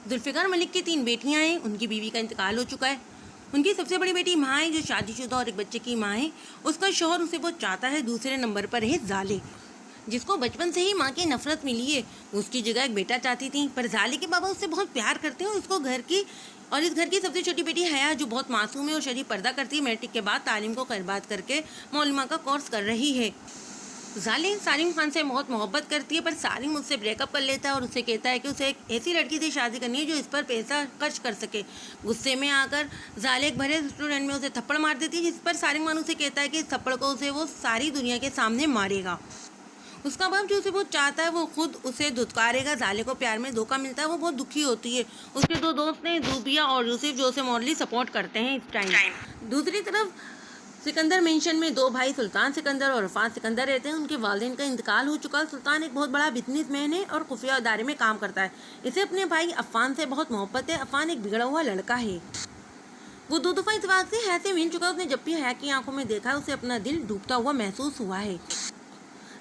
ذوالفقار ملک کی 3 بیٹیاں ہیں. ان کی بیوی کا انتقال ہو چکا ہے. ان کی سب سے بڑی بیٹی ماں ہے جو شادی شدہ اور ایک بچے کی ماں ہے. اس کا شوہر اسے بہت چاہتا ہے. دوسرے نمبر پر ہے زالے، جس کو بچپن سے ہی ماں کی نفرت ملی ہے. اس کی جگہ ایک بیٹا چاہتی تھی، پر زالے کے بابا اس سے بہت پیار کرتے ہیں اور اس کو اس گھر کی سب سے چھوٹی بیٹی حیا جو بہت معصوم ہے اور شریف پردہ کرتی ہے، میٹرک کے بعد تعلیم کو برباد کر کے معلمہ کا کورس کر رہی ہے. زالے سالم خان سے بہت محبت کرتی ہے، پر سالم اس سے بریک اپ کر لیتا ہے اور اسے کہتا ہے کہ اسے ایک ایسی لڑکی سے شادی کرنی ہے جو اس پر پیسہ خرچ کر سکے. غصے میں آ کر زالے ایک بھرے ریسٹورینٹ میں اسے تھپڑ مار دیتی ہے، جس پر سالم خان اسے کہتا ہے کہ اس تھپڑ کو اسے وہ ساری دنیا کے سامنے مارے گا. اس کا باپ جو اسے بہت چاہتا ہے وہ خود اسے دھتکارے گا. زالے کو پیار میں دھوکہ ملتا ہے، وہ بہت دکھی ہوتی ہے. اس کے 2 دوست ہیں، زوبیا اور یوسف، جو اسے مورلی سپورٹ کرتے ہیں اس ٹائم. دوسری طرف سکندر مینشن میں 2 بھائی سلطان سکندر اور عرفان سکندر رہتے ہیں. ان کے والدین کا انتقال ہو چکا. سلطان ایک بہت بڑا بزنس مین ہے اور خفیہ ادارے میں کام کرتا ہے. اسے اپنے بھائی عفان سے بہت محبت ہے. عفان ایک بگڑا ہوا لڑکا ہے. وہ 2 دفعہ اتفاق سے حیا سے مل چکا. اس نے جب بھی حیا کی آنکھوں میں دیکھا اسے اپنا دل ڈوبتا ہوا محسوس ہوا ہے.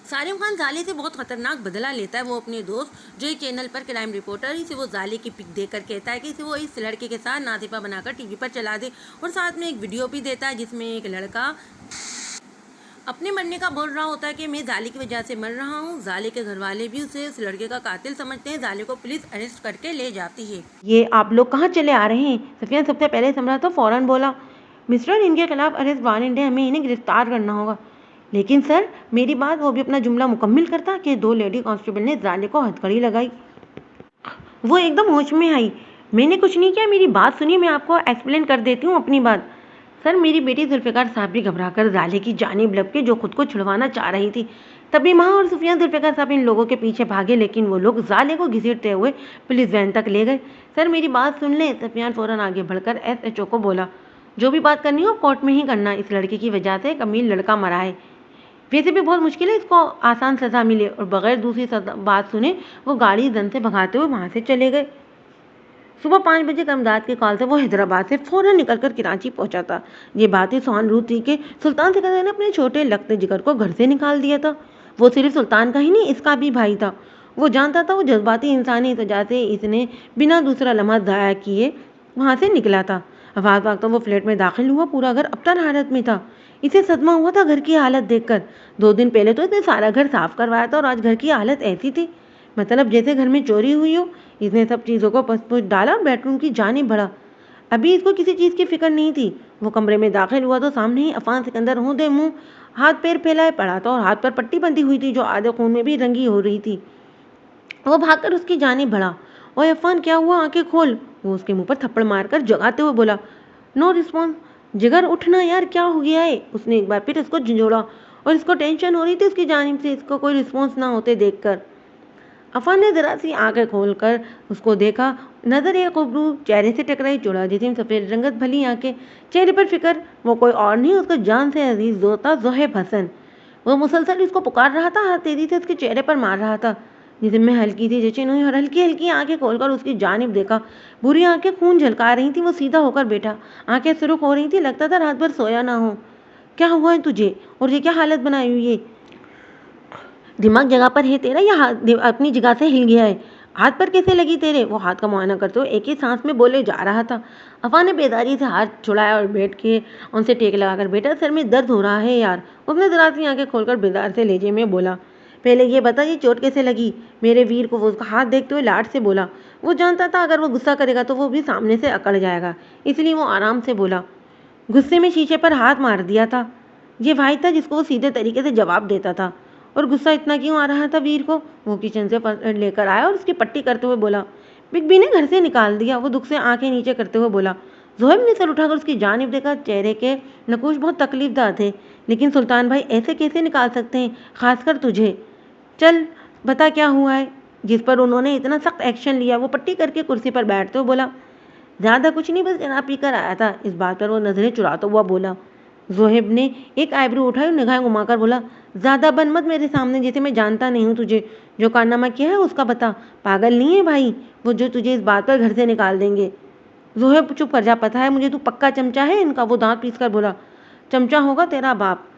سالم خان زالے سے بہت خطرناک بدلہ لیتا ہے. وہ اپنے دوست جو ایک چینل پر کرائم رپورٹر اسے وہ زالے کی پک دیکھ کر کہتا ہے کہ اسے وہ اس لڑکے کے ساتھ ناطفہ بنا کر ٹی وی پر چلا دے، اور ساتھ میں ایک ویڈیو بھی دیتا ہے جس میں ایک لڑکا اپنے مرنے کا بول رہا ہوتا ہے کہ میں زالے کی وجہ سے مر رہا ہوں. زالے کے گھر والے بھی اسے اس لڑکے کا قاتل سمجھتے ہیں. زالے کو پولیس اریسٹ کر کے لے جاتی ہے. یہ آپ لوگ کہاں چلے آ رہے ہیں؟ سفیان سب سے پہلے سمجھا تو فوراً بولا، مسٹر ان کے خلاف اریسٹ وارنٹ ہے، ہمیں انہیں گرفتار کرنا ہوگا. لیکن سر میری بات، وہ بھی اپنا جملہ مکمل کرتا کہ 2 لیڈی کانسٹیبل نے زالے کو ہتھکڑی لگائی. وہ ایک دم ہوش میں آئی. میں نے کچھ نہیں کیا، میری بات سنیے، میں آپ کو ایکسپلین کر دیتی ہوں اپنی بات. سر میری بیٹی ذوالفقار صاحب بھی گھبرا کر زالے کی جانب لپکی جو خود کو چھڑوانا چاہ رہی تھی. تبھی ماں اور سفیان ذوالفقار صاحب ان لوگوں کے پیچھے بھاگے، لیکن وہ لوگ زالے کو گھسیٹتے ہوئے پولیس وین تک لے گئے. سر میری بات سن لیں. سفیان فوراً آگے بڑھ کر ایس ایچ او کو بولا، جو بھی بات کرنی ہو کورٹ میں ہی کرنا. اس لڑکے کی وجہ سے ایک امیر لڑکا مرا ہے. ویسے بھی بہت مشکل ہے اس کو آسان سزا ملے. اور بغیر دوسری بات سنے وہ گاڑی زن سے بھگاتے ہوئے وہاں سے چلے گئے. صبح 5 بجے کا امداد کے کال سے وہ حیدرآباد سے فوراً نکل کر کراچی پہنچا تھا. یہ باتیں سوان روح تھی کہ سلطان سکندر نے اپنے چھوٹے لخت جگر کو گھر سے نکال دیا تھا. وہ صرف سلطان کا ہی نہیں، اس کا بھی بھائی تھا. وہ جانتا تھا وہ جذباتی انسانی وجہ سے اس نے بنا دوسرا لمحہ ضائع کیے وہاں سے نکلا تھا. آواز بھاگتا وہ فلیٹ میں داخل ہوا. پورا گھر ابتر حالت میں تھا. اسے صدمہ ہوا تھا گھر کی حالت دیکھ کر. 2 دن پہلے تو اس نے سارا گھر صاف کروایا تھا اور آج گھر کی حالت ایسی تھی مطلب جیسے گھر میں چوری ہوئی ہو. اس نے سب چیزوں کو پس پوچھ ڈالا اور بیڈ روم کی جانب بڑھا. ابھی اس کو کسی چیز کی فکر نہیں تھی. وہ کمرے میں داخل ہوا تو سامنے ہی عفان سکندر ہودے منہ ہاتھ پیر پھیلائے پڑا تھا اور ہاتھ پر پٹی بندھی ہوئی تھی جو آدھے خون میں بھی رنگی ہو رہی تھی. وہ بھاگ کر اس کی جانب بڑھا. اوے عفان کیا ہوا؟ آنکھیں کھول. وہ اس کے منہ پر تھپڑ مار کر جگاتے ہوئے بولا، نو رسپانس. جگر اٹھنا یار، کیا ہو گیا ہے؟ اس نے ایک بار پھر اس کو جھنجھوڑا اور اس کو ٹینشن ہو رہی تھی اس کی جانب سے اس کو کوئی رسپانس نہ ہوتے دیکھ کر. عفان نے ذرا سی آنکھیں کھول کر اس کو دیکھا. نظر ایک خوبرو چہرے سے ٹکرائی. چوڑا جسم، سفید رنگت بھلی آنکھیں، چہرے پر فکر. وہ کوئی اور نہیں، اس کو جان سے عزیز دوست تھا، زہیب حسن. وہ مسلسل اس کو پکار رہا تھا، ہاتھ تیزی سے اس کے چہرے پر مار رہا تھا. جسم میں ہلکی سی جچن ہوئی اور ہلکی ہلکی آنکھیں کھول کر اس کی جانب دیکھا. بری آنکھیں خون جھلکا رہی تھیں. وہ سیدھا ہو کر بیٹھا. آنکھیں سرخ ہو رہی تھیں. لگتا تھا رات بھر سویا نہ ہو. کیا ہوا ہے تجھے؟ اور یہ کیا حالت بنائی ہوئی ہے؟ دماغ جگہ پر ہے تیرا یا اپنی جگہ سے ہل گیا ہے؟ ہاتھ پر کیسے لگی تیرے؟ وہ ہاتھ کا معائنہ کرتے ہوئے ایک ہی سانس میں بولے جا رہا تھا. عفان نے بیداری سے ہاتھ چھڑایا اور بیٹھ کے ان سے ٹیک لگا کر بیٹا، سر میں درد ہو رہا ہے یار. اس نے ذرا سی آنکھیں کھول کر بیدار سے لہجے میں بولا، پہلے یہ بتا یہ چوٹ کیسے لگی میرے ویر کو؟ وہ اس کا ہاتھ دیکھتے ہوئے لاڈ سے بولا. وہ جانتا تھا اگر وہ غصہ کرے گا تو وہ بھی سامنے سے اکڑ جائے گا، اس لیے وہ آرام سے بولا. غصے میں شیشے پر ہاتھ مار دیا تھا. یہ واحد تھا جس کو وہ سیدھے طریقے سے جواب دیتا تھا. اور غصہ اتنا کیوں آ رہا تھا ویر کو؟ وہ کچن سے لے کر آیا اور اس کی پٹی کرتے ہوئے بولا، بگ بی نے گھر سے نکال دیا. وہ دکھ سے آنکھیں نیچے کرتے ہوئے بولا. زہیب نے سر اٹھا کر اس کی جانب دیکھا. چہرے کے نقوش بہت تکلیف دہ تھے. لیکن سلطان بھائی ایسے کیسے نکال سکتے ہیں، خاص کر تجھے؟ چل بتا کیا ہوا ہے جس پر انہوں نے اتنا سخت ایکشن لیا. وہ پٹی کر کے کرسی پر بیٹھتے ہوئے بولا، زیادہ کچھ نہیں، بس جناب پی کر آیا تھا. اس بات پر وہ نظریں چراتا ہوا بولا. زہیب نے ایک آئیبرو اٹھائی اور نگاہیں گھما کر بولا، زیادہ بن مت میرے سامنے، جیسے میں جانتا نہیں ہوں تجھے. جو کارنامہ کیا ہے اس کا بتا. پاگل نہیں ہے بھائی وہ جو تجھے اس بات پر گھر سے نکال دیں گے. زہیب چپ کر جا، پتہ ہے مجھے تو پکا چمچا ہے ان کا. وہ دانت پیس کر بولا، چمچا ہوگا تیرا باپ.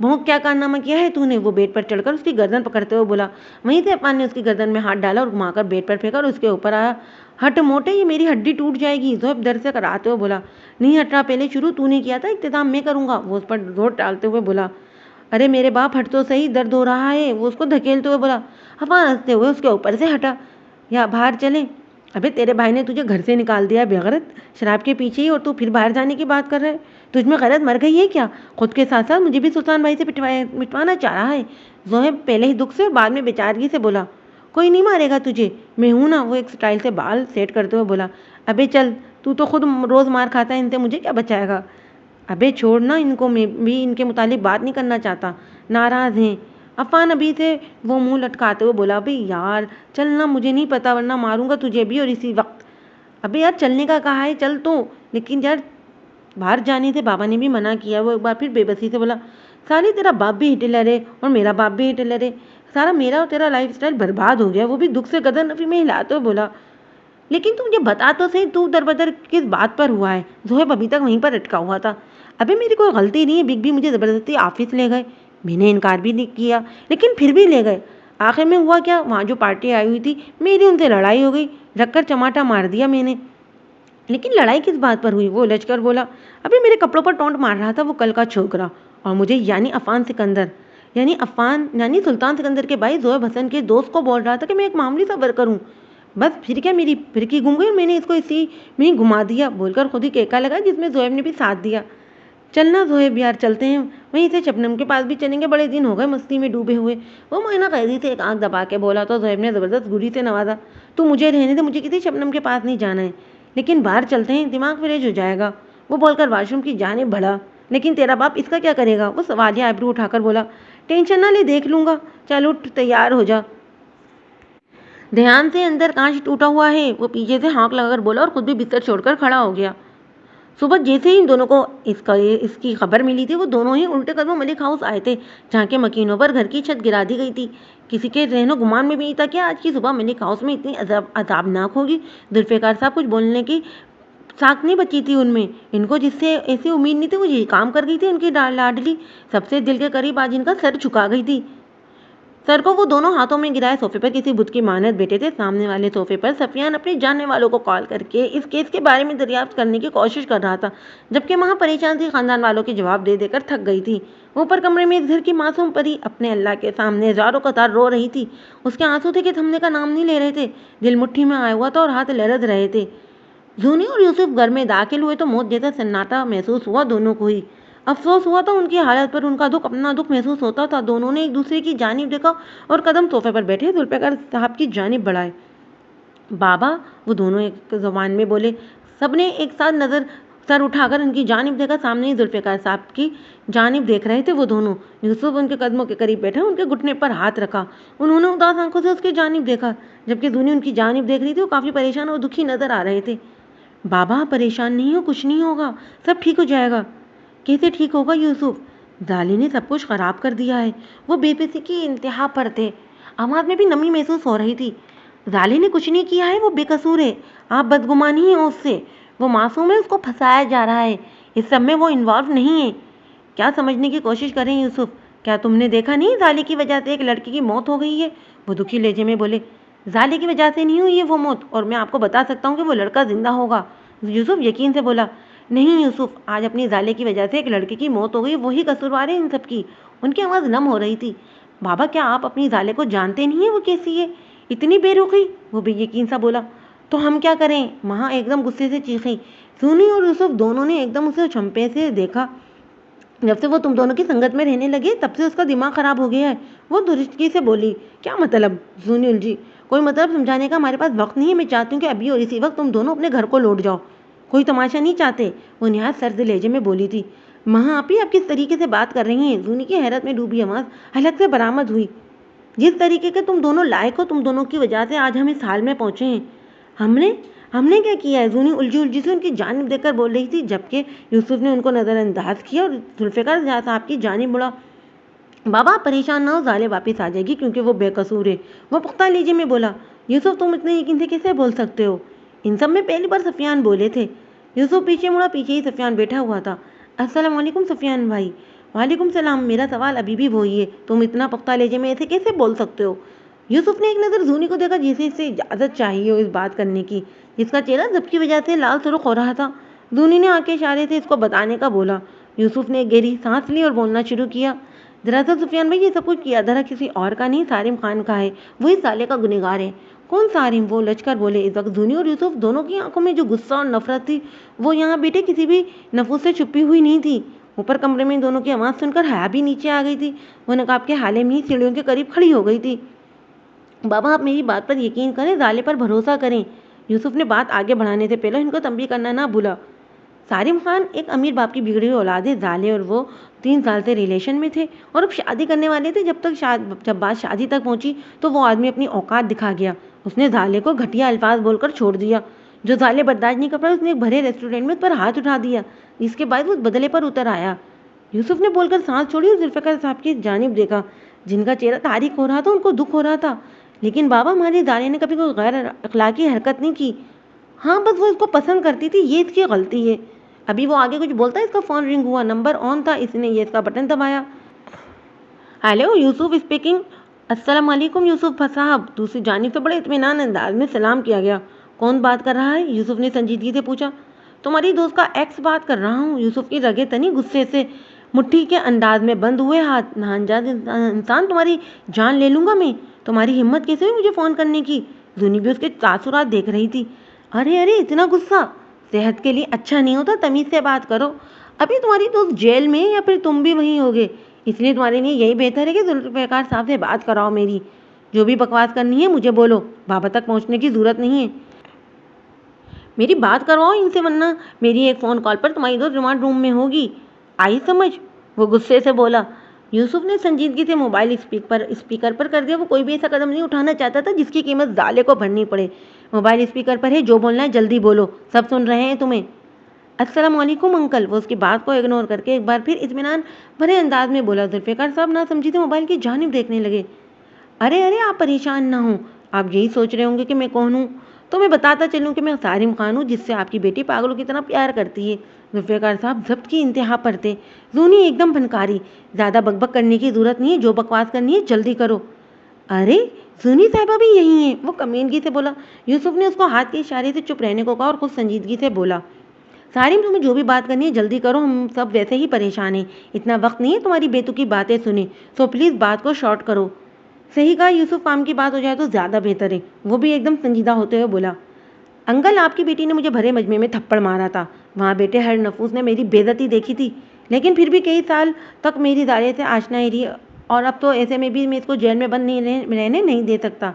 بھونک، کیا کارنامہ کیا ہے تو نے؟ وہ بیڈ پر چڑھ کر اس کی گردن پکڑتے ہوئے بولا. وہیں سے عفان نے اس کی گردن میں ہاتھ ڈالا اور گھما کر بیڈ پر پھینکا اور اس کے اوپر آیا ہٹ موٹے، یہ میری ہڈی ٹوٹ جائے گی، زہیب در سے کراتے ہوئے بولا۔ نہیں ہٹ رہا، پہلے شروع تو نے کیا تھا، اختتام میں کروں گا، وہ اس پر زور ڈالتے ہوئے بولا۔ ارے میرے باپ ہٹ تو صحیح، درد ہو رہا ہے، وہ اس کو دھکیلتے ہوئے بولا۔ عفان ہنستے ہوئے اس کے اوپر سے ہٹا۔ یا باہر چلیں؟ ابے تیرے بھائی نے تجھے گھر سے نکال دیا بے غیرت، شراب کے پیچھے ہی، اور تو پھر باہر جانے کی بات کر رہا ہے؟ تجھ میں غیرت مر گئی ہے کیا؟ خود کے ساتھ ساتھ مجھے بھی سلطان بھائی سے مٹوانا چاہ رہا ہے؟ زہیب پہلے ہی دکھ سے اور بعد میں بیچارگی سے بولا۔ کوئی نہیں مارے گا تجھے، میں ہوں نا، وہ ایک سٹائل سے بال سیٹ کرتے ہوئے بولا۔ ابے چل، تو خود روز مار کھاتا ہے، ان سے مجھے کیا بچائے گا؟ ابے چھوڑ نا ان کو، میں بھی ان کے متعلق بات نہیں کرنا چاہتا، ناراض ہیں۔ عفان ابھی سے وہ منہ لٹکاتے ہوئے بولا۔ ابے یار چل نا، مجھے نہیں پتا ورنہ ماروں گا تجھے بھی، اور اسی وقت۔ ابے یار چلنے کا کہا ہے، چل تو، لیکن یار باہر جانے سے بابا نے بھی منع کیا۔ وہ ایک بار پھر بے بسی سے بولا۔ سالی تیرا باپ بھی ہٹلر ہے اور میرا باپ بھی ہٹلر ہے، سارا میرا اور تیرا لائف سٹائل برباد ہو گیا۔ وہ بھی دکھ سے گدر نفی میں ہلاتے ہوئے بولا۔ لیکن تو مجھے بتا تو صحیح، تو در بدر کس بات پر ہوا ہے؟ زہیب ابھی تک وہیں پر اٹکا ہوا تھا۔ ابے میری کوئی غلطی نہیں ہے، بگ بھی مجھے زبردستی آفس لے گئے، میں نے انکار بھی نہیں کیا، لیکن پھر بھی لے گئے۔ آخر میں ہوا کیا، وہاں جو پارٹی آئی ہوئی تھی، میری ان سے لڑائی ہو گئی، رکھ کر چماٹا مار دیا میں نے۔ لیکن لڑائی کس بات پر ہوئی؟ وہ الجھ کر بولا۔ ابھی میرے کپڑوں پر ٹونٹ مار رہا تھا وہ کل کا چھوکرا، اور مجھے یعنی عفان سکندر، یعنی سلطان سکندر کے بھائی زہیب حسن کے دوست کو بول رہا تھا کہ میں ایک معمولی سا ورکر ہوں، بس پھر کیا میری پھرکی گم گئی اور میں نے اس کو اسی میں ہی گھما دیا، بول کر خود ہی کیکا لگا، جس میں زہیب نے بھی ساتھ دیا۔ چلنا زہیب یار، چلتے ہیں، وہیں سے شبنم کے پاس بھی چلیں گے، بڑے دن ہو گئے مستی میں ڈوبے ہوئے، وہ معائنہ قیدی سے ایک آنکھ دبا کے بولا تو زہیب نے زبردست گولی سے نوازا۔ تو مجھے رہنے دے، مجھے کسی شبنم کے پاس نہیں جانا ہے، لیکن باہر چلتے ہیں، دماغ فریش ہو جائے گا، وہ بول کر واش روم کی جانب بڑھا۔ لیکن تیرا باپ اس کا کیا کرے گا؟ وہ سوالیہ آئیبرو اٹھا کر بولا۔ ٹینشن نہ لے، دیکھ لوں گا، چل اٹھ، تیار ہو جا۔ دھیان سے، اندر کانچ ٹوٹا ہوا ہے، وہ پیچھے سے ہانک لگا کر بولا اور خود بھی بستر چھوڑ کر کھڑا ہو گیا۔ صبح جیسے ہی ان دونوں کو اس کی خبر ملی تھی، وہ دونوں ہی الٹے قدموں ملک ہاؤس آئے تھے، جہاں کے مکینوں پر گھر کی چھت گرا دی گئی تھی۔ کسی کے ذہن و گمان میں بھی نہیں تھا کہ آج کی صبح ملک ہاؤس میں اتنی عذابناک ہوگی۔ ذوالفقار صاحب کچھ بولنے کی ساکھ نہیں بچی تھی ان میں، ان کو جس سے ایسی امید نہیں تھی وہ یہی کام کر گئی تھی۔ ان کی لاڈلی سب سے دل کے قریب آج ان کا سر جھکا گئی تھی۔ سر کو وہ دونوں ہاتھوں میں گرائے صوفے پر کسی بت کی مانند بیٹھے تھے۔ سامنے والے صوفے پر سفیان اپنے جاننے والوں کو کال کر کے اس کیس کے بارے میں دریافت کرنے کی کوشش کر رہا تھا، جبکہ وہاں پریشان سی خاندان والوں کے جواب دے دے کر تھک گئی تھی۔ اوپر کمرے میں اس گھر کی معصوم پری اپنے اللہ کے سامنے زاروں قطار رو رہی تھی۔ اس کے آنسو تھے کہ تھمنے کا نام نہیں لے رہے تھے، دل مٹھی میں آیا ہوا تھا اور ہاتھ لرز رہے تھے۔ زونی اور یوسف گھر میں داخل ہوئے تو موت جیسا سناٹا محسوس ہوا دونوں کو ہی۔ افسوس ہوا تھا ان کی حالت پر، ان کا دکھ اپنا دکھ محسوس ہوتا تھا۔ دونوں نے ایک دوسرے کی جانب دیکھا اور قدم صوفے پر بیٹھے ذوالفقار صاحب کی جانب بڑھائے۔ بابا، وہ دونوں ایک زبان میں بولے۔ سب نے ایک ساتھ سر اٹھا کر ان کی جانب دیکھا۔ سامنے ہی ذوالفقار صاحب کی جانب دیکھ رہے تھے وہ دونوں۔ یوسف ان کے قدموں کے قریب بیٹھا، ان کے گھٹنے پر ہاتھ رکھا، انہوں نے اداس آنکھوں سے اس کی جانب دیکھا، جبکہ زونی ان کی جانب دیکھ رہی تھی۔ وہ کافی پریشان اور دکھی نظر آ رہے تھے۔ بابا پریشان نہیں ہو، کچھ نہیں ہوگا، سب ٹھیک ہو جائے گا۔ کیسے ٹھیک ہوگا یوسف؟ زالی نے سب کچھ خراب کر دیا ہے۔ وہ بے بسی کی انتہا پر تھے، آواز میں بھی نمی محسوس ہو رہی تھی۔ زالی نے کچھ نہیں کیا ہے، وہ بے قصور ہے، آپ بدگمانی ہیں اس سے، وہ معصوم ہے، اس کو پھنسایا جا رہا ہے، اس سب میں وہ انوالو نہیں ہے۔ کیا سمجھنے کی کوشش کریں یوسف، کیا تم نے دیکھا نہیں زالی کی وجہ سے ایک لڑکی کی موت ہو گئی ہے؟ وہ دکھی لہجے میں بولے۔ زالی کی وجہ سے نہیں ہوئی ہے وہ موت، اور میں آپ کو بتا سکتا ہوں کہ وہ لڑکا زندہ ہوگا، یوسف یقین سے بولا۔ نہیں یوسف، آج اپنی زالے کی وجہ سے ایک لڑکی کی موت ہو گئی، وہی قصوروار ہے ان سب کی۔ ان کی آواز نم ہو رہی تھی۔ بابا، کیا آپ اپنی زالے کو جانتے نہیں ہیں؟ وہ کیسی ہے، اتنی بے رخی؟ وہ بے یقین سا بولا۔ تو ہم کیا کریں؟ ماں ایک دم غصے سے چیخیں۔ سونی اور یوسف دونوں نے ایک دم اسے چھمپے سے دیکھا۔ جب سے وہ تم دونوں کی سنگت میں رہنے لگے تب سے اس کا دماغ خراب ہو گیا ہے، وہ درستگی سے بولی۔ کیا مطلب؟ سونی الجھی۔ کوئی مطلب سمجھانے کا ہمارے پاس وقت نہیں ہے، میں چاہتی ہوں کہ ابھی اور اسی وقت تم دونوں اپنے گھر کو لوٹ جاؤ، کوئی تماشا نہیں چاہتے، وہ نہایت سرد لہجے میں بولی تھی۔ ماں آپ ہی آپ کس طریقے سے بات کر رہی ہیں؟ زونی کی حیرت میں ڈوبی آواز حلق سے برآمد ہوئی۔ جس طریقے کے تم دونوں لائق ہو، تم دونوں کی وجہ سے آج ہم اس حال میں پہنچے ہیں۔ ہم نے کیا کیا ہے؟ زونی الجھی سے ان کی جانب دیکھ کر بول رہی تھی، جبکہ یوسف نے ان کو نظر انداز کیا اور ذوالفقار صاحب کی جانب مڑا۔ بابا پریشان نہ ہو، زالے واپس آ جائے گی کیونکہ وہ بے قصور ہے، وہ پختہ لہجے میں بولا۔ یوسف تم اتنے یقین سے کیسے بول سکتے ہو؟ ان سب میں پہلی بار سفیان بولے تھے۔ یوسف پیچھے مڑا، پیچھے ہی سفیان بیٹھا ہوا تھا۔ السلام علیکم سفیان بھائی۔ وعلیکم السلام، میرا سوال ابھی بھی وہی ہے، تم اتنا پختہ لہجے میں ایسے کیسے بول سکتے ہو؟ یوسف نے ایک نظر زونی کو دیکھا، جیسے اس سے اجازت چاہیے ہو اس بات کرنے کی، اس کا چہرہ ضبط کی وجہ سے لال سرخ ہو رہا تھا۔ زونی نے آنکھ کے اشارے سے اس کو بتانے کا بولا۔ یوسف نے ایک گہری سانس لی اور بولنا شروع کیا۔ دراصل سفیان بھائی، یہ سب کچھ کیا دھرا کسی اور کا نہیں، صارم خان کا ہے۔ وہی سالے کا گنہگار ہے۔ کون صارم؟ وہ لچ کر بولے۔ اس وقت زونی اور یوسف دونوں کی آنکھوں میں جو غصہ اور نفرت تھی وہ یہاں بیٹے کسی بھی نفوس سے چھپی ہوئی نہیں تھی۔ اوپر کمرے میں دونوں کی آواز سن کر حیا بھی نیچے آ گئی تھی۔ وہ نقاب کے حالے میں ہی سیڑھیوں کے قریب کھڑی ہو گئی تھی۔ بابا، آپ میری بات پر یقین کریں، زالے پر بھروسہ کریں۔ یوسف نے بات آگے بڑھانے سے پہلے ان کو تنبیہ کرنا نہ بھولا۔ صارم خان ایک امیر باپ کی بگڑی ہوئی اولاد ہے۔ زالے اور وہ 3 سال سے ریلیشن میں تھے اور اب شادی کرنے والے تھے۔ جب بات شادی تک پہنچی تو وہ آدمی اپنی اوقات دکھا گیا۔ اس نے زالے کو گھٹیا الفاظ بول کر چھوڑ دیا۔ جو زالے برداشت نہیں کر پایا، اس نے ایک بھرے ریسٹورینٹ میں اس پر ہاتھ اٹھا دیا۔ اس کے بعد وہ بدلے پر اتر آیا۔ یوسف نے بول کر سانس چھوڑی اور ذوالفقار صاحب کی جانب دیکھا، جن کا چہرہ تاریک ہو رہا تھا۔ ان کو دکھ ہو رہا تھا۔ لیکن بابا، ہمارے زالے نے کبھی کوئی غیر اخلاقی حرکت نہیں کی۔ ہاں، بس وہ اس کو پسند کرتی تھی، یہ اس کی غلطی ہے۔ ابھی وہ آگے کچھ بولتا ہے، اس کا فون رنگ ہوا، نمبر آن تھا، اس نے یہ اس کا بٹن دبایا۔ ہیلو، یوسف اسپیکنگ۔ السلام علیکم یوسف صاحب۔ دوسری جانب سے بڑے اطمینان انداز میں سلام کیا گیا۔ کون بات کر رہا ہے؟ یوسف نے سنجیدگی سے پوچھا۔ تمہاری دوست کا ایکس بات کر رہا ہوں۔ یوسف کی رگیں تنی غصے سے، مٹھی کے انداز میں بند ہوئے ہاتھ۔ ناانجاد انسان، تمہاری جان لے لوں گا میں۔ تمہاری ہمت کیسے ہوئی مجھے فون کرنے کی؟ زونی بھی اس کے تاثرات دیکھ رہی تھی۔ ارے اتنا غصہ صحت کے لیے اچھا نہیں ہوتا، تمیز سے بات کرو۔ ابھی تمہاری دوست جیل میں یا پھر تم بھی وہیں ہوگے، اس لیے تمہارے لیے یہی بہتر ہے کہ ذوالفقار صاحب سے بات کراؤ میری۔ جو بھی بکواس کرنی ہے مجھے بولو، بابا تک پہنچنے کی ضرورت نہیں ہے۔ میری بات کرواؤ ان سے، ورنہ میری ایک فون کال پر تمہاری دوست ریمانڈ روم میں ہوگی۔ آئی سمجھ؟ وہ غصے سے بولا۔ یوسف نے سنجیدگی سے موبائل اسپیکر پر کر دیا۔ وہ کوئی بھی ایسا قدم نہیں اٹھانا چاہتا تھا جس کی قیمت زالے کو بھرنی پڑے۔ موبائل اسپیکر پر ہے، جو بولنا ہے جلدی بولو، سب سن رہے ہیں تمہیں۔ السلام علیکم انکل۔ وہ اس کی بات کو اگنور کر کے ایک بار پھر اطمینان بھرے انداز میں بولا۔ ذوالفقار صاحب نہ سمجھے موبائل کی جانب دیکھنے لگے۔ ارے آپ پریشان نہ ہوں، آپ یہی سوچ رہے ہوں گے کہ میں کون ہوں۔ تو میں بتاتا چلوں کہ میں صارم خان ہوں، جس سے آپ کی بیٹی پاگلوں کی طرح پیار کرتی ہے۔ ذوالفقار صاحب ضبط کی انتہا پر تھے۔ زونی ایک دم پھنکاری۔ زیادہ بک کرنے کی ضرورت نہیں ہے، جو بکواس کرنی ہے جلدی کرو۔ ارے زونی صاحبہ بھی یہی ہیں، وہ کمینگی سے بولا۔ یوسف نے اس کو ہاتھ کے اشارے سے چپ رہنے کو کہا اور خود سنجیدگی سے بولا۔ صارم، تمہیں جو بھی بات کرنی ہے جلدی کرو، ہم سب ویسے ہی پریشان ہیں، اتنا وقت نہیں ہے تمہاری بیتو کی باتیں سنیں، سو پلیز بات کو شارٹ کرو۔ صحیح کہا یوسف، کام کی بات ہو جائے تو زیادہ بہتر ہے۔ وہ بھی ایک دم سنجیدہ ہوتے ہوئے بولا۔ انکل، آپ کی بیٹی نے مجھے بھرے مجمع میں تھپڑ مارا تھا، وہاں بیٹے ہر نفوس نے میری بے عزتی دیکھی تھی، لیکن پھر بھی کئی سال تک میری زالے سے آشنائی رہی، اور اب تو ایسے میں بھی میں اس کو جیل میں بند رہنے نہیں دے سکتا۔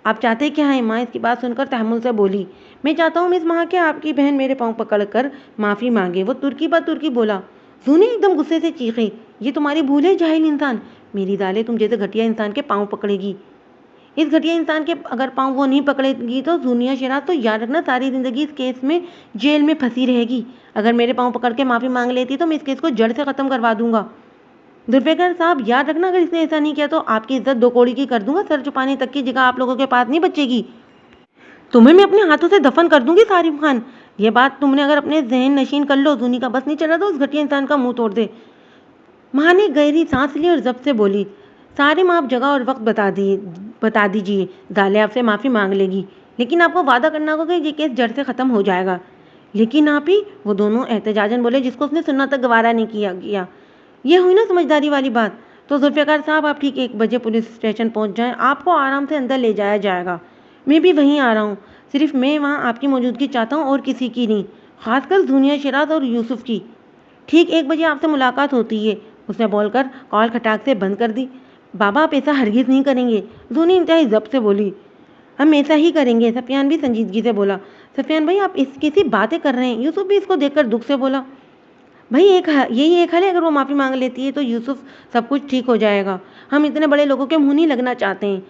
آپ چاہتے کیا ہیں؟ ماں اس کی بات سن کر تحمل سے بولی۔ میں چاہتا ہوں مس ماں کہ آپ کی بہن میرے پاؤں پکڑ کر معافی مانگے۔ وہ ترکی بات ترکی بولا۔ زونی ایک دم غصے سے چیخی۔ یہ تمہاری بھول ہے جاہل انسان، میری زالے تم جیسے گھٹیا انسان کے پاؤں پکڑے گی؟ اس گھٹیا انسان کے اگر پاؤں وہ نہیں پکڑے گی تو زونیا شیراز، تو یاد رکھنا ساری زندگی اس کیس میں جیل میں پھنسی رہے گی۔ اگر میرے پاؤں پکڑ کے معافی مانگ لیتی تو میں اس کیس کو جڑ سے ختم کروا دوں گا۔ ذوالفقار صاحب، یاد رکھنا اگر اس نے ایسا نہیں کیا تو آپ کی عزت 2 کوڑی کی کر دوں گا، سر چھپانے تک کی جگہ آپ لوگوں کے پاس نہیں بچے گی۔ تمہیں میں اپنے ہاتھوں سے دفن کر دوں گی صارم خان۔ یہ بات تم نے اگر اپنے ذہن نشین کر لو، زونی کا بس نہیں چلا تو اس گھٹیا انسان کا منہ توڑ دے۔ ماں نے گہری سانس لی اور ضبط سے بولی۔ صارم، آپ جگہ اور وقت بتا دیجیے، زالے آپ سے معافی مانگ لے گی، لیکن آپ کو وعدہ کرنا ہوگا کہ یہ کیس جڑ سے ختم ہو جائے گا۔ لیکن آپ ہی، وہ دونوں احتجاجاً بولے، جس کو اس نے سننا تک گوارا نہیں کیا۔ یہ ہوئی نا سمجھداری والی بات؟ تو ذوالفقار صاحب، آپ ٹھیک 1 بجے پولیس اسٹیشن پہنچ جائیں، آپ کو آرام سے اندر لے جایا جائے گا۔ میں بھی وہیں آ رہا ہوں، صرف میں وہاں آپ کی موجودگی چاہتا ہوں اور کسی کی نہیں، خاص کر زونیا شیراز اور یوسف کی۔ ٹھیک 1 بجے آپ سے ملاقات ہوتی ہے، اس نے بول کر کال کھٹاک سے بند کر دی۔ بابا، آپ ایسا ہرگز نہیں کریں گے، زونی انتہائی ضبط سے بولی۔ ہم ایسا ہی کریں گے، سفیان بھی سنجیدگی سے بولا۔ سفیان بھائی، آپ اس کیسی باتیں کر رہے ہیں؟ یوسف بھی اس کو دیکھ کر دکھ سے بولا۔ بھائی یہی ایک حل ہے، اگر وہ معافی مانگ لیتی ہے تو یوسف سب کچھ ٹھیک ہو جائے گا۔ ہم اتنے بڑے لوگوں کے منہ نہیں لگنا چاہتے ہیں۔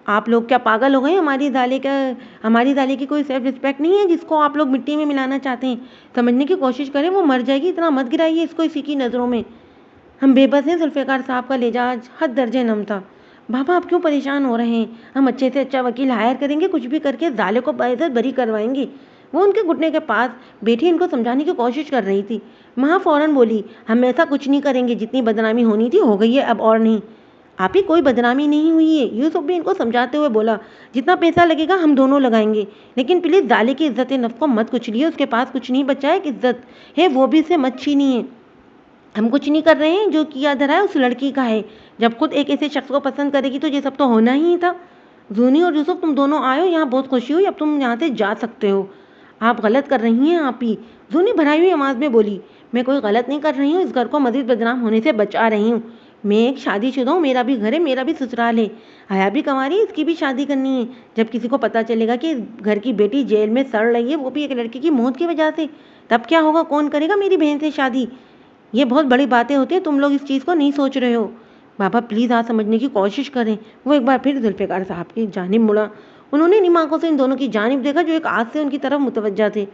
آپ لوگ کیا پاگل ہو گئے؟ ہماری زالے کی کوئی سیلف رسپیکٹ نہیں ہے جس کو آپ لوگ مٹی میں ملانا چاہتے ہیں؟ سمجھنے کی کوشش کریں، وہ مر جائے گی، اتنا مت گرائیے اس کو اسی کی نظروں میں۔ ہم بے بس ہیں۔ ذوالفقار صاحب کا لہجہ حد درجے نم تھا۔ بابا، آپ کیوں پریشان ہو رہے ہیں؟ ہم اچھے سے اچھا وکیل ہائر کریں گے، کچھ بھی کر کے زالے کو باعزت بری کروائیں گے۔ وہ ان کے گھٹنے کے پاس بیٹھی ان کو سمجھانے کی کوشش کر رہی تھی۔ ماں فوراً بولی، ہم ایسا کچھ نہیں کریں گے، جتنی بدنامی ہونی تھی ہو گئی ہے، اب اور نہیں۔ آپ ہی کوئی بدنامی نہیں ہوئی ہے۔ یوسف بھی ان کو سمجھاتے ہوئے بولا، جتنا پیسہ لگے گا ہم دونوں لگائیں گے، لیکن پلیز زالے کی عزت نفس کو مت کچلیے، اس کے پاس کچھ نہیں بچا ہے، ایک عزت ہے وہ بھی اسے مت چھینیے۔ ہم کچھ نہیں کر رہے ہیں، جو کیا دھرا ہے اس لڑکی کا ہے، جب خود ایک ایسے شخص کو پسند کرے گی تو یہ سب تو ہونا ہی تھا۔ زونی اور یوسف تم دونوں آئے ہو، یہاں بہت خوشی ہوئی، اب تم یہاں سے جا سکتے ہو۔ آپ غلط کر رہی ہیں آپ ہی، زونی بھرائی ہوئی آواز میں بولی۔ میں کوئی غلط نہیں کر رہی ہوں، اس گھر کو مزید بدنام ہونے سے بچا رہی ہوں۔ میں ایک شادی شدہ ہوں، میرا بھی گھر ہے، میرا بھی سسرال ہے، حیا بھی کنواری ہے، اس کی بھی شادی کرنی ہے۔ جب کسی کو پتہ چلے گا کہ اس گھر کی بیٹی جیل میں سڑ رہی ہے، وہ بھی ایک لڑکی کی موت کی وجہ سے، تب کیا ہوگا؟ کون کرے گا میری بہن سے شادی؟ یہ بہت بڑی باتیں ہوتی ہیں، تم لوگ اس چیز کو نہیں سوچ رہے ہو۔ بابا پلیز آج سمجھنے کی کوشش کریں۔ وہ ایک بار پھر ذوالفقار صاحب کی جانب مڑا۔ انہوں نے نیم آنکھوں سے ان دونوں کی جانب دیکھا جو ایک آس سے ان کی طرف متوجہ تھے۔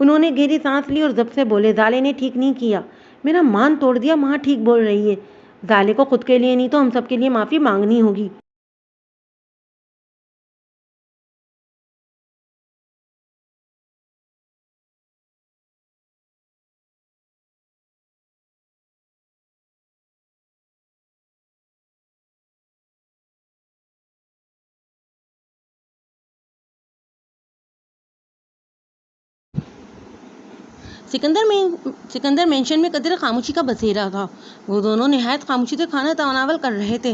انہوں نے گہری سانس لی اور ضبط سے بولے، زالے نے ٹھیک نہیں کیا، میرا مان توڑ دیا، ماں ٹھیک بول رہی ہے، زالے کو خود کے لیے نہیں تو ہم سب کے لیے معافی مانگنی ہوگی۔ سکندر مینشن میں قدر خاموشی کا بسیرا تھا۔ وہ دونوں نہایت خاموشی سے کھانا تناول کر رہے تھے۔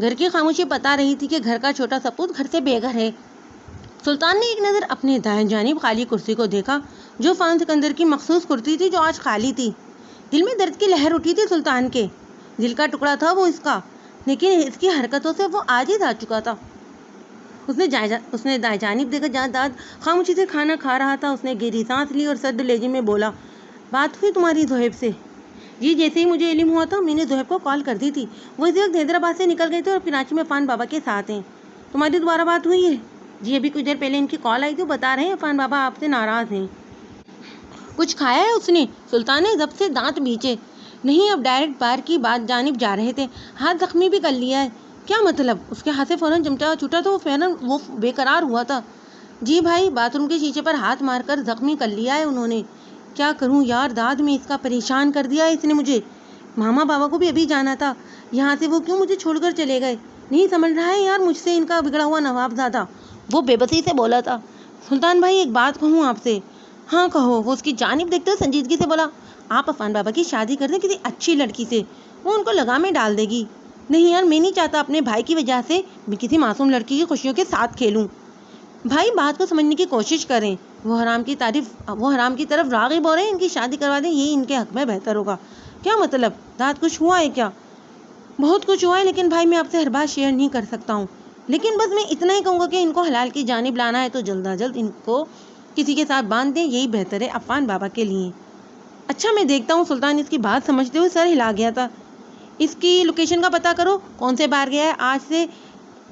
گھر کی خاموشی بتا رہی تھی کہ گھر کا چھوٹا سپوت گھر سے بے گھر ہے۔ سلطان نے ایک نظر اپنے دائیں جانب خالی کرسی کو دیکھا، جو فان سکندر کی مخصوص کرسی تھی جو آج خالی تھی۔ دل میں درد کی لہر اٹھی تھی سلطان کے، دل کا ٹکڑا تھا وہ اس کا، لیکن اس کی حرکتوں سے وہ عاجز آ چکا تھا۔ اس نے دائیں جانب دیکھا جہاں داد خاموشی سے کھانا کھا رہا تھا۔ اس نے گہری سانس لی اور سرد لہجے میں بولا، بات ہوئی تمہاری زہیب سے؟ جی، جیسے ہی مجھے علم ہوا تھا میں نے زہیب کو کال کر دی تھی، وہ اسی وقت حیدرآباد سے نکل گئے تھے اور کراچی میں عفان بابا کے ساتھ ہیں۔ تمہاری دوبارہ بات ہوئی ہے؟ جی، ابھی کچھ دیر پہلے ان کی کال آئی تھی، بتا رہے ہیں عفان بابا آپ سے ناراض ہیں۔ کچھ کھایا ہے اس نے؟ سلطان نے ضبط سے دانت بیچے۔ نہیں، اب ڈائریکٹ بار کی بات جانب جا رہے تھے، ہاتھ زخمی بھی کر لیا ہے۔ کیا مطلب؟ اس کے ہاتھ سے فوراً چمچا چھوٹا تو وہ بے قرار ہوا تھا۔ جی بھائی، باتھ روم کے شیشے پر ہاتھ مار کر زخمی کر لیا ہے انہوں نے۔ کیا کروں یار، داد میں اس کا پریشان کر دیا ہے اس نے مجھے۔ ماما بابا کو بھی ابھی جانا تھا یہاں سے، وہ کیوں مجھے چھوڑ کر چلے گئے؟ نہیں سمجھ رہا ہے یار مجھ سے ان کا بگڑا ہوا نواب زادہ، وہ بے بسی سے بولا تھا۔ سلطان بھائی ایک بات کہوں آپ سے؟ ہاں کہو، وہ اس کی جانب دیکھتے ہوئے سنجیدگی سے بولا، آپ عفان بابا کی شادی کر دیں کسی اچھی لڑکی سے، وہ ان کو لگام میں ڈال دے گی۔ نہیں یار، میں نہیں چاہتا اپنے بھائی کی وجہ سے میں کسی معصوم لڑکی کی خوشیوں کے ساتھ کھیلوں۔ بھائی بات کو سمجھنے کی کوشش کریں، وہ حرام کی طرف راغب ہو رہے ہیں، ان کی شادی کروا دیں، یہی ان کے حق میں بہتر ہوگا۔ کیا مطلب؟ داد کچھ ہوا ہے کیا؟ بہت کچھ ہوا ہے، لیکن بھائی میں آپ سے ہر بات شیئر نہیں کر سکتا ہوں، لیکن بس میں اتنا ہی کہوں گا کہ ان کو حلال کی جانب لانا ہے تو جلد از جلد ان کو کسی کے ساتھ باندھ دیں، یہی بہتر ہے عفان بابا کے لیے۔ اچھا میں دیکھتا ہوں۔ سلطان اس کی بات سمجھتے ہوئے سر ہلا گیا تھا۔ اس کی لوکیشن کا پتہ کرو، کون سے بار گیا ہے،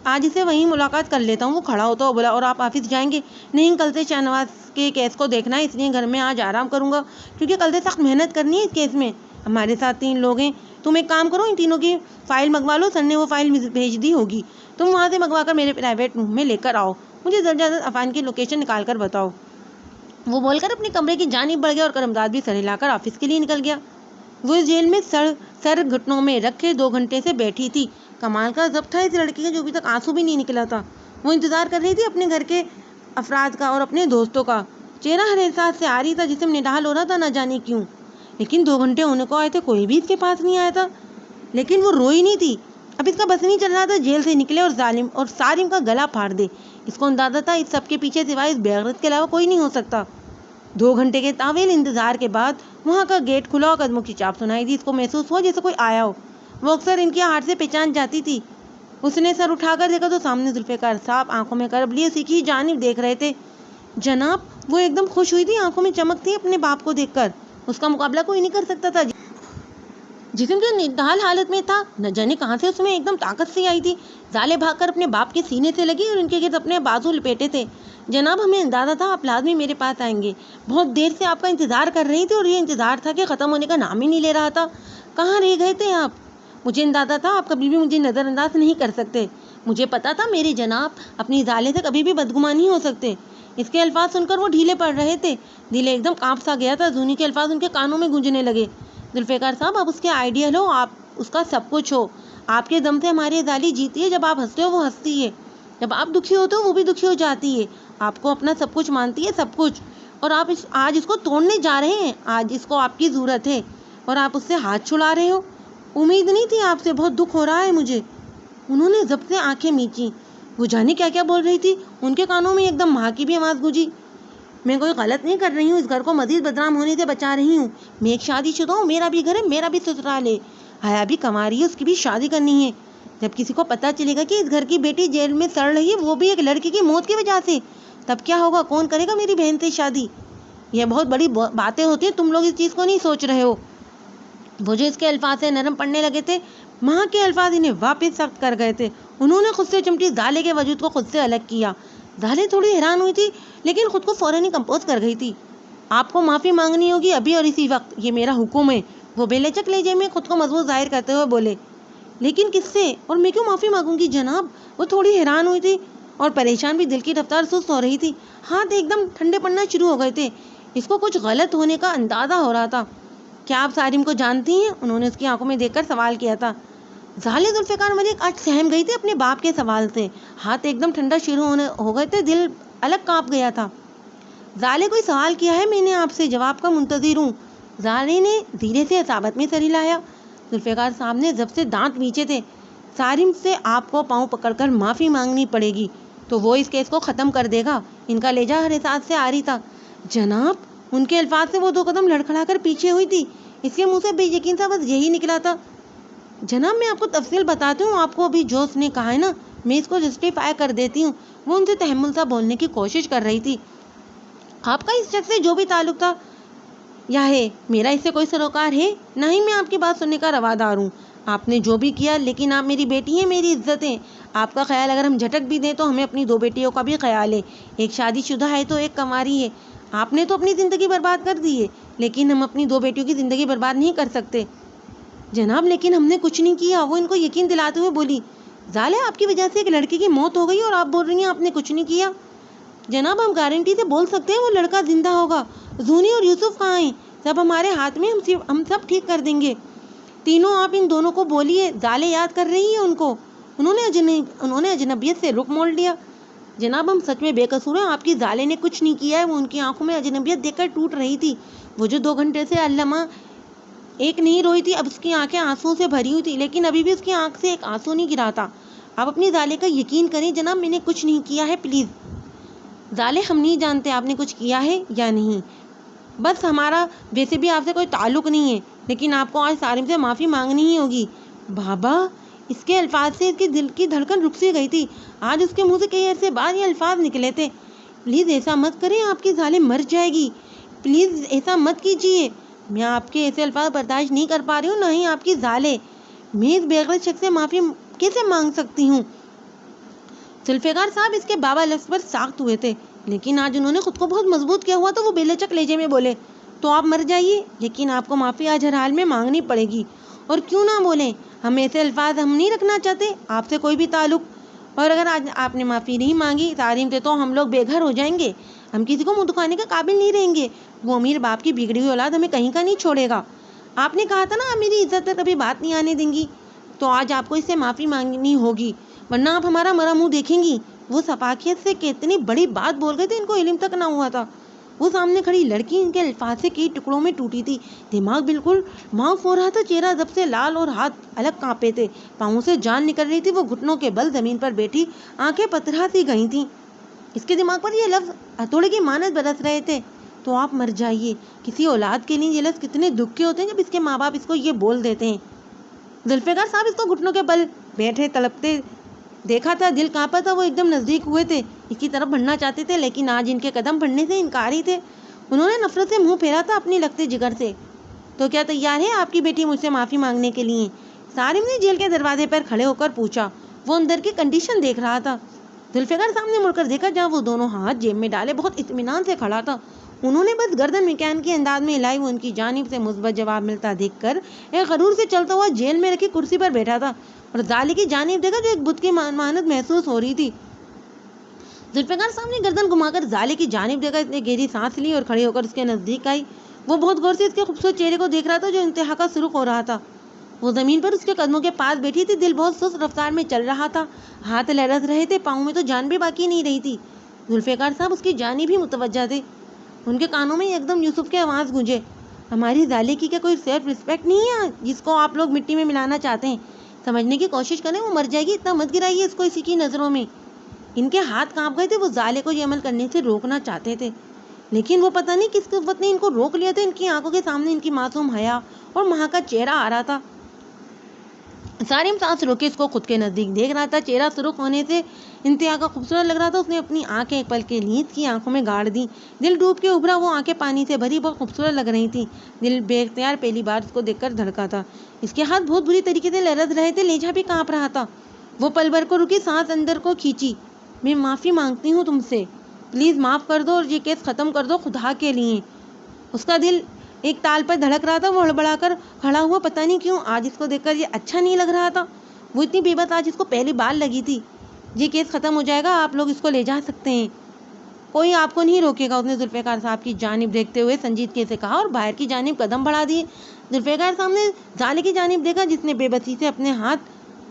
آج اسے وہیں ملاقات کر لیتا ہوں۔ وہ کھڑا ہوتا ہوا بولا، اور آپ آفس جائیں گے؟ نہیں، کل سے شہنواز کے کیس کو دیکھنا ہے، اس لیے گھر میں آج آرام کروں گا، کیونکہ کل سے سخت محنت کرنی ہے اس کیس میں۔ ہمارے ساتھ 3 لوگ ہیں، تم ایک کام کرو، ان تینوں کی فائل منگوا لو، سر نے وہ فائل بھیج دی ہوگی، تم وہاں سے منگوا کر میرے پرائیویٹ روم میں لے کر آؤ، مجھے جلد از جلد عفان کی لوکیشن نکال کر بتاؤ۔ وہ بول کر اپنے کمرے کی جانب بڑھ گیا اور کرمداد بھی سر ہلا کر آفس کے لیے نکل گیا۔ وہ اس جیل میں سر گھٹنوں میں رکھے 2 گھنٹے سے بیٹھی تھی۔ کمال کا ضبط تھا اس لڑکی کا جو ابھی تک آنسو بھی نہیں نکلا تھا۔ وہ انتظار کر رہی تھی اپنے گھر کے افراد کا اور اپنے دوستوں کا۔ چہرہ ہر احساس سے آ رہی تھا، جسم نڈال ہو رہا تھا، نہ جانے کیوں، لیکن 2 گھنٹے ہونے کو آئے تھے، کوئی بھی اس کے پاس نہیں آیا تھا، لیکن وہ روئی نہیں تھی۔ اب اس کا بس نہیں چل رہا تھا جیل سے نکلے اور ظالم اور صارم کا گلا پھاڑ دے۔ اس کو اندازہ تھا اس سب کے پیچھے سوائے اس بے غیرت کے علاوہ کوئی نہیں ہو سکتا۔ 2 گھنٹے کے طویل انتظار کے بعد وہاں کا گیٹ کھلا اور قدموں کی چاپ سنائی دی۔ اس کو محسوس ہوا جیسے کوئی آیا ہو، وہ اکثر ان کی آہٹ سے پہچان جاتی تھی۔ اس نے سر اٹھا کر دیکھا تو سامنے ذوالفقار صاحب آنکھوں میں کرب لیے اسی کی جانب دیکھ رہے تھے۔ جناب، وہ ایک دم خوش ہوئی تھی، آنکھوں میں چمک تھی اپنے باپ کو دیکھ کر۔ اس کا مقابلہ کوئی نہیں کر سکتا تھا۔ جسم جو نڈال حالت میں تھا، نہ جانے کہاں سے اس میں ایک دم طاقت سی آئی تھی۔ زالے بھاگ کر اپنے باپ کے سینے سے لگی اور ان کے گرد اپنے بازو لپیٹے تھے۔ جناب، ہمیں اندازہ تھا آپ لازمی میرے پاس آئیں گے، بہت دیر سے آپ کا انتظار کر رہی تھی اور یہ انتظار تھا کہ ختم ہونے کا نام ہی نہیں لے رہا تھا۔ کہاں رہ گئے تھے آپ؟ مجھے اندازہ تھا آپ کبھی بھی مجھے نظر انداز نہیں کر سکتے، مجھے پتا تھا میرے جناب اپنی زالے سے کبھی بھی بدگمان نہیں ہو سکتے۔ اس کے الفاظ سن کر وہ ڈھیلے پڑ رہے تھے، دل ایک دم کانپ سا گیا تھا۔ زونی کے الفاظ ان کے کانوں میں گونجنے لگے، ذوالفقار صاحب آپ اس کے آئیڈیل ہو، آپ اس کا سب کچھ ہو، آپ کے دم سے ہماری ظالی جیتی ہے. جب آپ ہنستے ہو وہ ہنستی ہے, جب آپ دکھی ہوتے ہو وہ بھی دکھی ہو جاتی ہے. آپ کو اپنا سب کچھ مانتی ہے, سب کچھ, اور آپ آج اس کو توڑنے جا رہے ہیں. آج اس کو آپ کی ضرورت ہے اور آپ اس سے ہاتھ چھڑا رہے ہو. امید نہیں تھی آپ سے, بہت دکھ ہو رہا ہے مجھے. انہوں نے ضبط سے آنکھیں میچیں. وہ جانے کیا کیا بول رہی تھی. ان کے کانوں میں ایک دم ماں کی بھی آواز گونجی. میں کوئی غلط نہیں کر رہی ہوں, اس گھر کو مزید بدنام ہونے سے بچا رہی ہوں. میں ایک شادی شدہ ہوں, میرا بھی گھر ہے, میرا بھی سسرال ہے. حیا بھی کما رہی ہے, اس کی بھی شادی کرنی ہے. جب کسی کو پتہ چلے گا کہ اس گھر کی بیٹی جیل میں سڑ رہی ہے, وہ بھی ایک لڑکی کی موت کی وجہ سے, تب کیا ہوگا؟ کون کرے گا میری بہن سے شادی؟ یہ بہت بڑی باتیں ہوتی ہیں, تم لوگ اس چیز کو نہیں سوچ رہے ہو. وہ جو اس کے الفاظ سے نرم پڑنے لگے تھے, ماں کے الفاظ انہیں واپس سخت کر گئے تھے. انہوں نے خود سے چمٹی زالے کے وجود کو خود سے الگ کیا. زالے تھوڑی حیران ہوئی تھی لیکن خود کو فوراً ہی کمپوز کر گئی تھی. آپ کو معافی مانگنی ہوگی ابھی اور اسی وقت, یہ میرا حکم ہے. وہ بے لچک لہجے میں خود کو مضبوط ظاہر کرتے ہوئے بولے. لیکن کس سے اور میں کیوں معافی مانگوں گی جناب؟ وہ تھوڑی حیران ہوئی تھی اور پریشان بھی, دل کی رفتار سست ہو رہی تھی. ہاتھ ایک دم ٹھنڈے پڑنا شروع ہو گئے تھے. اس کو کچھ غلط ہونے کا اندازہ ہو رہا تھا. کیا آپ سارم کو جانتی ہیں؟ انہوں نے اس کی آنکھوں میں دیکھ کر سوال کیا تھا. زالے ذوالفقار ملک آج سہم گئی تھی اپنے باپ کے سوال سے. ہاتھ ایک دم ٹھنڈا شروع ہو گئے تھے, دل الگ کانپ گیا تھا. زالے کوئی سوال کیا ہے, میں نے آپ سے جواب کا منتظر ہوں. زالے نے دھیرے سے اصابت میں سر ہلایا. ذوالفقار صاحب نے ضبط سے دانت میچے تھے. سارم سے آپ کو پاؤں پکڑ کر معافی مانگنی پڑے گی تو وہ اس کیس کو ختم کر دے گا. ان کا لہجہ ہر احساس سے آ رہی تھا. جناب, ان کے الفاظ سے وہ 2 قدم لڑکھڑا کر پیچھے ہوئی تھی. اس کے منہ سے بے یقین سا بس یہی نکلا تھا. جناب میں آپ کو تفصیل بتاتی ہوں, آپ کو ابھی جو اس نے کہا ہے نا, میں اس کو جسٹیفائی کر دیتی ہوں. وہ ان سے تحمل سا بولنے کی کوشش کر رہی تھی. آپ کا اس شخص سے جو بھی تعلق تھا یا ہے, میرا اس سے کوئی سروکار ہے نہیں. میں آپ کی بات سننے کا روادار ہوں. آپ نے جو بھی کیا, لیکن آپ میری بیٹی ہیں, میری عزت ہے. آپ کا خیال اگر ہم جھٹک بھی دیں تو ہمیں اپنی 2 بیٹیوں کا بھی خیال ہے. ایک شادی شدہ ہے تو ایک کنواری ہے. آپ نے تو اپنی زندگی برباد کر دی ہے, لیکن ہم اپنی 2 بیٹیوں کی زندگی برباد نہیں کر سکتے. جناب لیکن ہم نے کچھ نہیں کیا, وہ ان کو یقین دلاتے ہوئے بولی. زالے, آپ کی وجہ سے ایک لڑکی کی موت ہو گئی اور آپ بول رہی ہیں آپ نے کچھ نہیں کیا. جناب ہم گارنٹی سے بول سکتے ہیں وہ لڑکا زندہ ہوگا. زونی اور یوسف کہاں ہیں؟ سب ہمارے ہاتھ میں, ہم سب ٹھیک کر دیں گے. تینوں آپ ان دونوں کو بولیے. زالے یاد کر رہی ہیں ان کو. انہوں نے اجنبیت سے رخ موڑ لیا. جناب ہم سچ میں بے قصور ہیں, آپ کی زالے نے کچھ نہیں کیا ہے. وہ ان کی آنکھوں میں اجنبیت دیکھ کر ٹوٹ رہی تھی. وہ جو 2 گھنٹے سے علامہ ایک نہیں روئی تھی, اب اس کی آنکھیں آنسوؤں سے بھری ہوئی تھی, لیکن ابھی بھی اس کی آنکھ سے ایک آنسو نہیں گرا تھا. آپ اپنی زالے کا یقین کریں جناب, میں نے کچھ نہیں کیا ہے, پلیز. زالے ہم نہیں جانتے آپ نے کچھ کیا ہے یا نہیں. بس ہمارا ویسے بھی آپ سے کوئی تعلق نہیں ہے, لیکن آپ کو آج سارم سے معافی مانگنی ہی ہوگی. بابا, اس کے الفاظ سے اس کی دل کی دھڑکن رک سی گئی تھی. آج اس کے منہ سے کئی عرصے بعد یہ الفاظ نکلے تھے. پلیز ایسا مت کریں, آپ کی زالے مر جائے گی. پلیز ایسا مت کیجیے. میں آپ کے ایسے الفاظ برداشت نہیں کر پا رہی ہوں, نہ ہی آپ کی زالے. میں اس بے غیرت شخص سے معافی کیسے مانگ سکتی ہوں؟ ذوالفقار صاحب اس کے بابا لفظ پر ساخت ہوئے تھے, لیکن آج انہوں نے خود کو بہت مضبوط کیا ہوا. تو وہ بے لچک لہجے میں بولے. تو آپ مر جائیے, لیکن آپ کو معافی آج ہر حال میں مانگنی پڑے گی. اور کیوں نہ بولیں, ہم ایسے الفاظ ہم نہیں رکھنا چاہتے آپ سے کوئی بھی تعلق. اور اگر آج آپ نے معافی نہیں مانگی سارم سے, تو ہم لوگ بے گھر ہو جائیں گے. ہم کسی کو منہ دکھانے کے قابل نہیں رہیں گے. وہ امیر باپ کی بگڑی ہوئی اولاد ہمیں کہیں کا نہیں چھوڑے گا. آپ نے کہا تھا نا آپ میری عزت پر کبھی بات نہیں آنے دیں گی, تو آج آپ کو اس سے معافی مانگنی ہوگی, ورنہ آپ ہمارا مرا منہ دیکھیں گی. وہ سفاکیت سے کتنی بڑی بات بول گئے تھے, ان کو علم تک نہ ہوا تھا. وہ سامنے کھڑی لڑکی ان کے الفاظ سے کئی ٹکڑوں میں ٹوٹی تھی. دماغ بالکل معاف ہو رہا تھا, چہرہ ضبط سے لال اور ہاتھ الگ کانپے تھے. پاؤں سے جان نکل رہی تھی. وہ گھٹنوں کے بل زمین پر بیٹھی, آنکھیں پتھرا سی گئی تھیں. اس کے دماغ پر یہ لفظ ہتھوڑے کی مانند برس رہے تھے. تو آپ مر جائیے. کسی اولاد کے لیے یہ لفظ کتنے دکھ کے ہوتے ہیں جب اس کے ماں باپ اس کو یہ بول دیتے ہیں. ذوالفقار صاحب اس کو گھٹنوں کے بل بیٹھے تڑپتے دیکھا تھا, دل کانپا تھا. وہ ایک دم نزدیک ہوئے تھے, اس کی طرف بڑھنا چاہتے تھے, لیکن آج ان کے قدم بڑھنے سے انکاری تھے. انہوں نے نفرت سے منہ پھیرا تھا اپنی لگتے جگر سے. تو کیا تیار ہے آپ کی بیٹی مجھ سے معافی مانگنے کے لیے؟ سارم نے جیل کے دروازے پر کھڑے ہو کر پوچھا. وہ اندر کی کنڈیشن دیکھ رہا تھا. ذوالفقار صاحب نے مڑ کر دیکھا, جہاں وہ دونوں ہاتھ جیب میں ڈالے بہت اطمینان سے کھڑا تھا. انہوں نے بس گردن مکان کے انداز میں ہلائی. وہ ان کی جانب سے مثبت جواب ملتا دیکھ کر ایک غرور سے چلتا ہوا جیل میں رکھی کرسی پر بیٹھا تھا, اور زالے کی جانب دیکھا جو ایک بت کی مانند محسوس ہو رہی تھی. ذوالفقار صاحب نے گردن گھما کر زالے کی جانب دیکھا. اس نے گہری سانس لی اور کھڑے ہو کر اس کے نزدیک آئی. وہ بہت غور سے اس کے خوبصورت چہرے کو دیکھ رہا تھا جو انتہا کا سرخ ہو رہا تھا. وہ زمین پر اس کے قدموں کے پاس بیٹھی تھی، دل بہت سست رفتار میں چل رہا تھا، ہاتھ لرز رہے تھے، پاؤں میں تو جان بھی باقی نہیں رہی تھی۔ ذوالفقار صاحب اس کی جانب ہی متوجہ تھے۔ ان کے کانوں میں یکدم یوسف کی آواز گونجے، ہماری زالے کی کیا کوئی سیلف رسپیکٹ نہیں ہے جس کو آپ لوگ مٹی میں ملانا چاہتے ہیں؟ سمجھنے کی کوشش کریں، وہ مر جائے گی، اتنا مت گرائیے اس کو کسی کی نظروں میں۔ ان کے ہاتھ کانپ گئے تھے، وہ زالے کو یہ عمل کرنے سے روکنا چاہتے تھے، لیکن وہ پتہ نہیں کس قوت نے ان کو روک لیا تھا۔ ان کی آنکھوں کے سامنے ان کی معصوم حیا اور ماں کا چہرہ آ رہا تھا۔ سارم سانس روکے اس کو خود کے نزدیک دیکھ رہا تھا، چہرہ سرخ ہونے سے انتہا کا خوبصورت لگ رہا تھا۔ اس نے اپنی آنکھیں ایک پل کے لیے اس کی آنکھوں میں گاڑ دی، دل ڈوب کے ابھرا، وہ آنکھیں پانی سے بھری بہت خوبصورت لگ رہی تھیں۔ دل بے اختیار پہلی بار اس کو دیکھ کر دھڑکا تھا۔ اس کے ہاتھ بہت بری طریقے سے لرز رہے تھے، لہجہ بھی کانپ رہا تھا۔ وہ پل بھر کو رکی، سانس اندر کو کھینچی، میں معافی مانگتی ہوں تم سے، پلیز معاف کر دو اور یہ کیس ختم کر دو خدا کے لیے۔ اس کا دل ایک تال پر دھڑک رہا تھا، وہ ہڑبڑا کر کھڑا ہوا، پتہ نہیں کیوں آج اس کو دیکھ کر یہ اچھا نہیں لگ رہا تھا۔ وہ اتنی بے بس آج اس کو پہلی بار لگی تھی۔ یہ کیس ختم ہو جائے گا، آپ لوگ اس کو لے جا سکتے ہیں، کوئی آپ کو نہیں روکے گا، اس نے ذوالفقار صاحب کی جانب دیکھتے ہوئے سنجیدگی سے کہا اور باہر کی جانب قدم بڑھا دیے۔ ذوالفقار صاحب نے زالے کی جانب دیکھا جس نے بے بسی سے اپنے ہاتھ